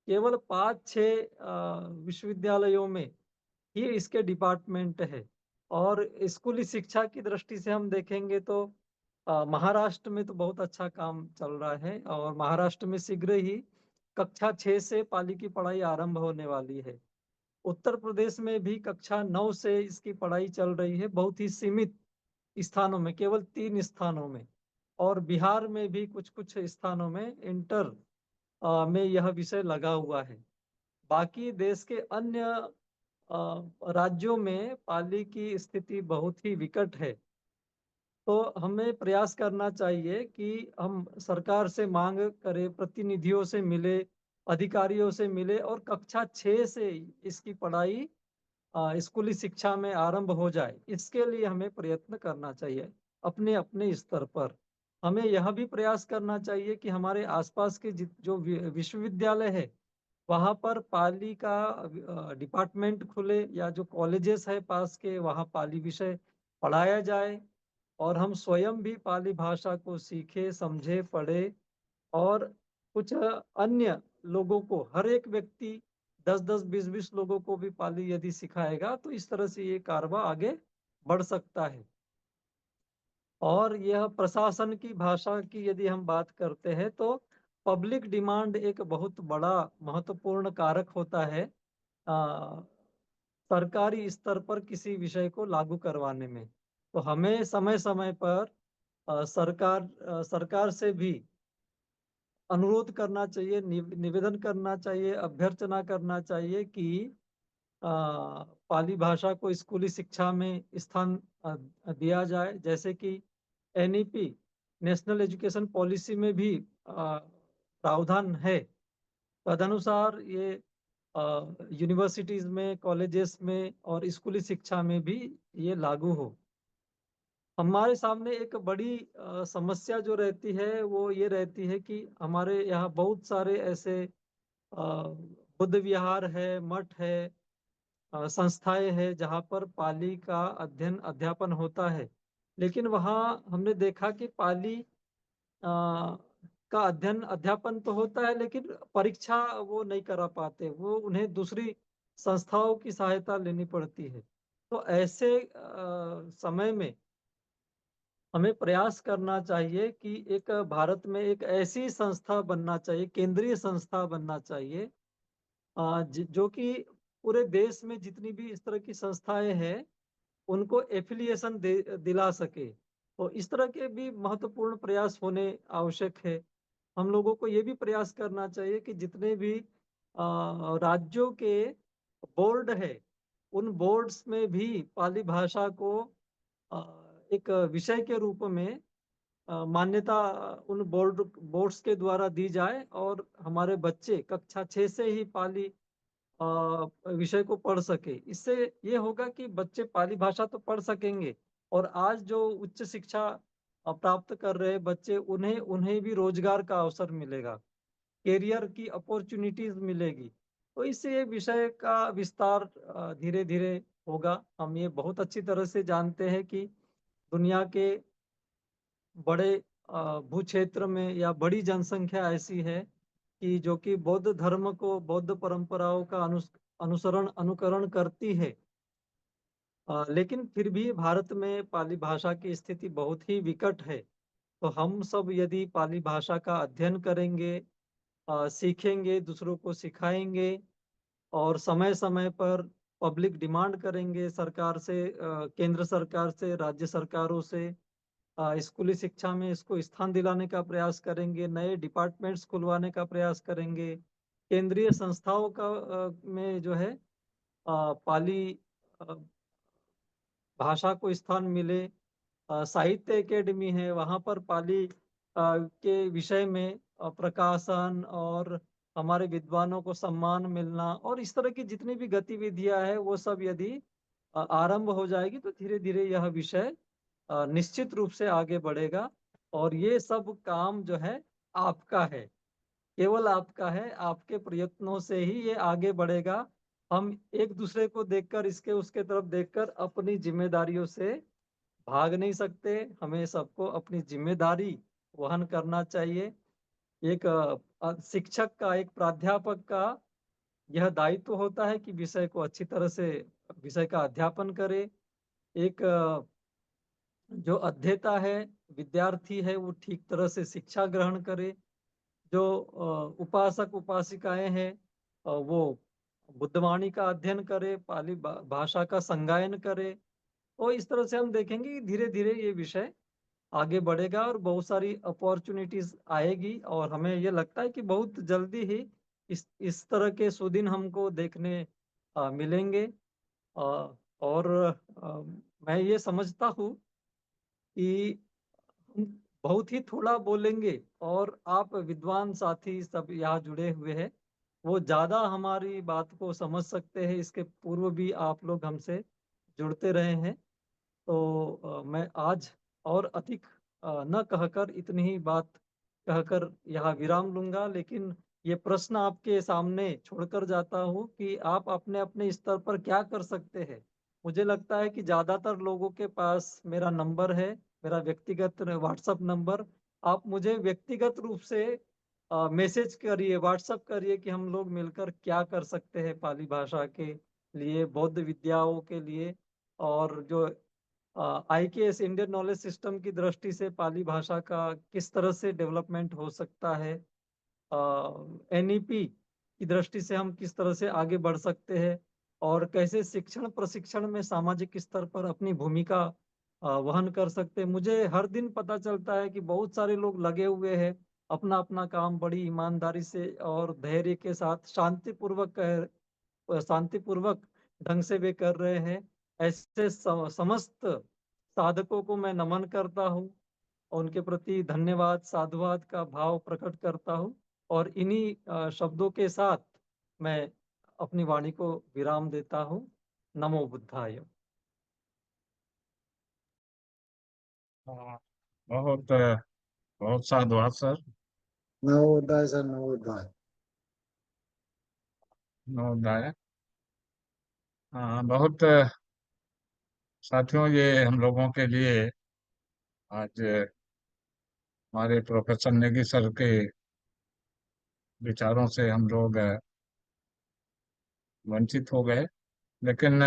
केवल 5-6 विश्वविद्यालयों में ही इसके डिपार्टमेंट है। और स्कूली शिक्षा की दृष्टि से हम देखेंगे तो महाराष्ट्र में तो बहुत अच्छा काम चल रहा है और महाराष्ट्र में शीघ्र ही कक्षा 6 से पाली की पढ़ाई आरंभ होने वाली है। उत्तर प्रदेश में भी कक्षा 9 से इसकी पढ़ाई चल रही है, बहुत ही सीमित स्थानों में, केवल 3 स्थानों में। और बिहार में भी कुछ कुछ स्थानों में इंटर में यह विषय लगा हुआ है। बाकी देश के अन्य राज्यों में पाली की स्थिति बहुत ही विकट है। तो हमें प्रयास करना चाहिए कि हम सरकार से मांग करें, प्रतिनिधियों से मिले, अधिकारियों से मिले और कक्षा 6 से इसकी पढ़ाई स्कूली शिक्षा में आरंभ हो जाए। इसके लिए हमें प्रयत्न करना चाहिए अपने अपने स्तर पर। हमें यह भी प्रयास करना चाहिए कि हमारे आसपास के जो विश्वविद्यालय है, वहाँ पर पाली का डिपार्टमेंट खुले या जो कॉलेजेस है पास के, वहाँ पाली विषय पढ़ाया जाए और हम स्वयं भी पाली भाषा को सीखे, समझे, पढ़े। और कुछ अन्य लोगों को, हर एक व्यक्ति 10-10, 20-20 लोगों को भी पाली यदि सिखाएगा तो इस तरह से ये कारवां आगे बढ़ सकता है। और यह प्रशासन की भाषा की यदि हम बात करते हैं तो पब्लिक डिमांड एक बहुत बड़ा महत्वपूर्ण कारक होता है सरकारी स्तर पर किसी विषय को लागू करवाने में। तो हमें समय समय पर सरकार से भी अनुरोध करना चाहिए, निवेदन करना चाहिए, अभ्यर्थना करना चाहिए कि पाली भाषा को स्कूली शिक्षा में स्थान दिया जाए। जैसे कि एनईपी, नेशनल एजुकेशन पॉलिसी में भी प्रावधान है। तदनुसार ये यूनिवर्सिटीज में, कॉलेजेस में और स्कूली शिक्षा में भी ये लागू हो। हमारे सामने एक बड़ी समस्या जो रहती है वो ये रहती है कि हमारे यहाँ बहुत सारे ऐसे बुद्ध विहार है, मठ है, संस्थाएं हैं जहाँ पर पाली का अध्ययन अध्यापन होता है। लेकिन वहाँ हमने देखा कि पाली का अध्ययन अध्यापन तो होता है, लेकिन परीक्षा वो नहीं करा पाते, वो उन्हें दूसरी संस्थाओं की सहायता लेनी पड़ती है। तो ऐसे समय में हमें प्रयास करना चाहिए कि एक भारत में एक ऐसी संस्था बनना चाहिए, केंद्रीय संस्था बनना चाहिए जो कि पूरे देश में जितनी भी इस तरह की संस्थाएं हैं उनको एफिलिएशन दिला सके। तो इस तरह के भी महत्वपूर्ण प्रयास होने आवश्यक है। हम लोगों को ये भी प्रयास करना चाहिए कि जितने भी राज्यों के बोर्ड है, उन बोर्ड्स में भी पाली भाषा को एक विषय के रूप में मान्यता उन बोर्ड्स के द्वारा दी जाए और हमारे बच्चे कक्षा 6 से ही पाली विषय को पढ़ सके। इससे ये होगा कि बच्चे पाली भाषा तो पढ़ सकेंगे और आज जो उच्च शिक्षा प्राप्त कर रहे बच्चे उन्हें उन्हें भी रोजगार का अवसर मिलेगा, करियर की अपॉर्चुनिटीज मिलेगी। तो इससे ये विषय का विस्तार धीरे-धीरे होगा। हम ये बहुत अच्छी तरह से जानते हैं कि दुनिया के बड़े भू क्षेत्र में या बड़ी जनसंख्या ऐसी है कि जो कि बौद्ध धर्म को, बौद्ध परंपराओं का अनुकरण करती है। लेकिन फिर भी भारत में पाली भाषा की स्थिति बहुत ही विकट है। तो हम सब यदि पाली भाषा का अध्ययन करेंगे, सीखेंगे, दूसरों को सिखाएंगे और समय-समय पर पब्लिक डिमांड करेंगे सरकार से, केंद्र सरकार से, राज्य सरकारों से, स्कूली शिक्षा में इसको स्थान दिलाने का प्रयास करेंगे, नए डिपार्टमेंट्स खुलवाने का प्रयास करेंगे, केंद्रीय संस्थाओं का में जो है पाली अ, भाषा को स्थान मिले। साहित्य एकेडमी है, वहाँ पर पाली के विषय में प्रकाशन और हमारे विद्वानों को सम्मान मिलना और इस तरह की जितनी भी गतिविधियां हैं वो सब यदि आरंभ हो जाएगी तो धीरे-धीरे यह विषय निश्चित रूप से आगे बढ़ेगा और ये सब काम जो है आपका है, केवल आपका है, आपके प्रयत्नों से ही ये आगे बढ़ेगा। हम एक दूसरे को देखकर, इसके उसके तरफ देखकर अपनी जिम्मेदारियों से भाग नहीं सकते। हमें सबको अपनी जिम्मेदारी वहन करना चाहिए। एक शिक्षक का, एक प्राध्यापक का यह दायित्व होता है कि विषय को अच्छी तरह से विषय का अध्यापन करे। एक जो अध्येता है, विद्यार्थी है, वो ठीक तरह से शिक्षा ग्रहण करे। जो उपासक उपासिकाएं हैं वो बुद्धवाणी का अध्ययन करे, पाली भाषा का संगायन करे। और इस तरह से हम देखेंगे कि धीरे-धीरे ये विषय आगे बढ़ेगा और बहुत सारी अपॉर्चुनिटीज आएगी और हमें ये लगता है कि बहुत जल्दी ही इस तरह के सुदिन हमको देखने मिलेंगे। और मैं ये समझता हूँ कि हम बहुत ही थोड़ा बोलेंगे और आप विद्वान साथी सब यहाँ जुड़े हुए हैं, वो ज़्यादा हमारी बात को समझ सकते हैं। इसके पूर्व भी आप लोग हमसे जुड़ते रहे हैं। तो मैं आज और अधिक न कहकर इतनी ही बात कहकर यहाँ विराम लूँगा। लेकिन ये प्रश्न आपके सामने छोड़कर जाता हूँ कि आप अपने-अपने स्तर पर क्या कर सकते हैं? मुझे लगता है कि ज़्यादातर लोगों के पास मेरा नंबर है, मेरा व्यक्तिगत व्हाट्सएप नंबर। आप मुझे व्यक्तिगत रूप से मैसेज करिए, व्हाट्सएप करिए कि हम लोग मिलकर क्या कर सकते हैं पाली भाषा के लिए, बौद्ध विद्याओं के लिए और जो आईकेएस इंडियन नॉलेज सिस्टम की दृष्टि से पाली भाषा का किस तरह से डेवलपमेंट हो सकता है, एनईपी की दृष्टि से हम किस तरह से आगे बढ़ सकते हैं और कैसे शिक्षण प्रशिक्षण में सामाजिक स्तर पर अपनी भूमिका वहन कर सकते हैं। मुझे हर दिन पता चलता है कि बहुत सारे लोग लगे हुए हैं अपना अपना काम बड़ी ईमानदारी से और धैर्य के साथ शांतिपूर्वक ढंग से वे कर रहे हैं। ऐसे समस्त साधकों को मैं नमन करता हूँ और उनके प्रति धन्यवाद, साधुवाद का भाव प्रकट करता हूँ और इन्हीं शब्दों के साथ मैं अपनी वाणी को विराम देता हूँ। नमो बुद्धाय। हाँ, बहुत बहुत साधुवाद सर। नवोदय सर, नवोदय। नवोदय। हाँ, बहुत साथियों, ये हम लोगों के लिए आज हमारे प्रोफेसर नेगी सर के विचारों से हम लोग वंचित हो गए। लेकिन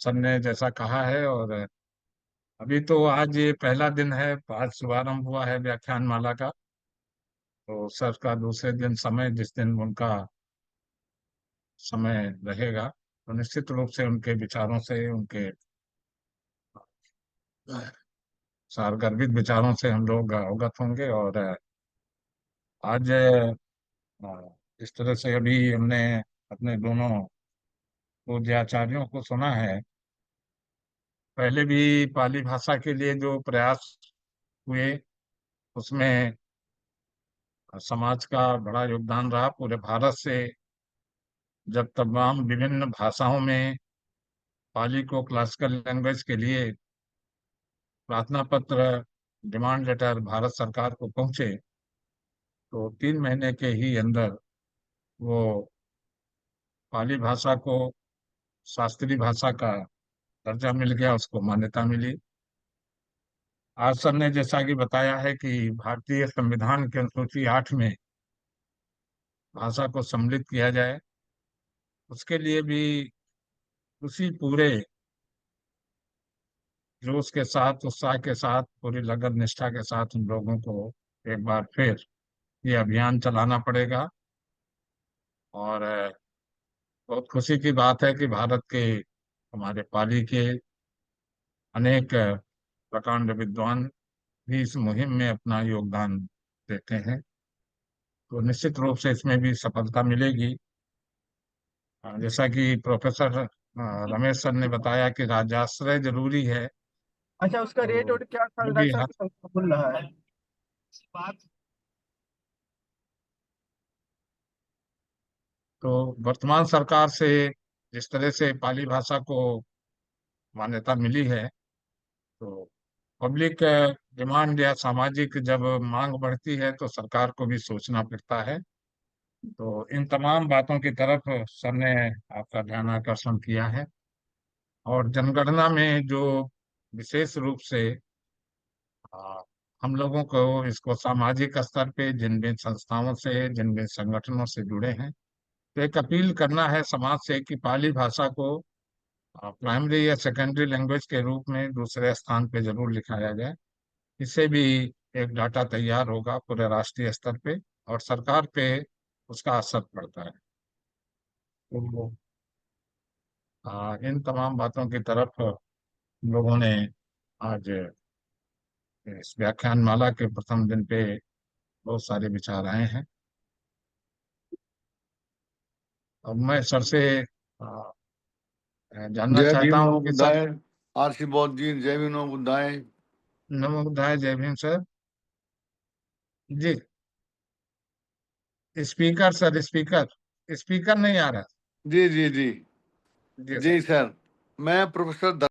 सर ने जैसा कहा है, और अभी तो आज ये पहला दिन है, आज शुभारंभ हुआ है व्याख्यान माला का। तो सर का दूसरे दिन समय, जिस दिन उनका समय रहेगा, तो निश्चित रूप से उनके विचारों से, उनके सारगर्भित विचारों से हम लोग अवगत होंगे। और आज इस तरह से अभी हमने अपने दोनों पूज्य आचार्यों को सुना है। पहले भी पाली भाषा के लिए जो प्रयास हुए उसमें समाज का बड़ा योगदान रहा। पूरे भारत से जब तमाम विभिन्न भाषाओं में पाली को क्लासिकल लैंग्वेज के लिए प्रार्थना पत्र, डिमांड लेटर भारत सरकार को पहुंचे, तो 3 महीने के ही अंदर वो पाली भाषा को शास्त्रीय भाषा का दर्जा मिल गया, उसको मान्यता मिली। आज सर ने जैसा कि बताया है कि भारतीय संविधान के अनुसूची 8 में भाषा को सम्मिलित किया जाए, उसके लिए भी उसी पूरे जोश के साथ, उत्साह के साथ, पूरी लगन निष्ठा के साथ हम लोगों को एक बार फिर ये अभियान चलाना पड़ेगा। और बहुत खुशी की बात है कि भारत के, हमारे पाली के अनेक प्रकांड विद्वान भी इस मुहिम में अपना योगदान देते हैं, तो निश्चित रूप से इसमें भी सफलता मिलेगी। जैसा कि प्रोफेसर रमेश सर ने बताया कि राज्याश्रय जरूरी है, अच्छा, उसका रेट तो और क्या चल वो रहा है भी सर, कि खुल रहा है? तो वर्तमान सरकार से जिस तरह से पाली भाषा को मान्यता मिली है, तो पब्लिक डिमांड या सामाजिक जब मांग बढ़ती है तो सरकार को भी सोचना पड़ता है। तो इन तमाम बातों की तरफ सर ने आपका ध्यान आकर्षण किया है। और जनगणना में जो विशेष रूप से आ, हम लोगों को इसको सामाजिक स्तर पे जिन भी संस्थाओं से, जिन भी संगठनों से जुड़े हैं, तो एक अपील करना है समाज से कि पाली भाषा को प्राइमरी या सेकेंडरी लैंग्वेज के रूप में दूसरे स्थान पे जरूर लिखाया जाए। इससे भी एक डाटा तैयार होगा पूरे राष्ट्रीय स्तर पे और सरकार पे उसका असर पड़ता है। तो इन तमाम बातों की तरफ हम लोगों ने आज इस व्याख्यान माला के प्रथम दिन पे बहुत सारे विचार आए हैं। अब मैं सर से जानना जय चाहता भीम हूँ नमो कि सर, बुद्धाय। आरसी बौद्ध जी, जय भीम नमो बुद्धाय। नमो बुद्धाय, जय भीम सर जी। स्पीकर सर, स्पीकर स्पीकर नहीं आ रहा। जी जी जी जी सर। जी सर, मैं प्रोफेसर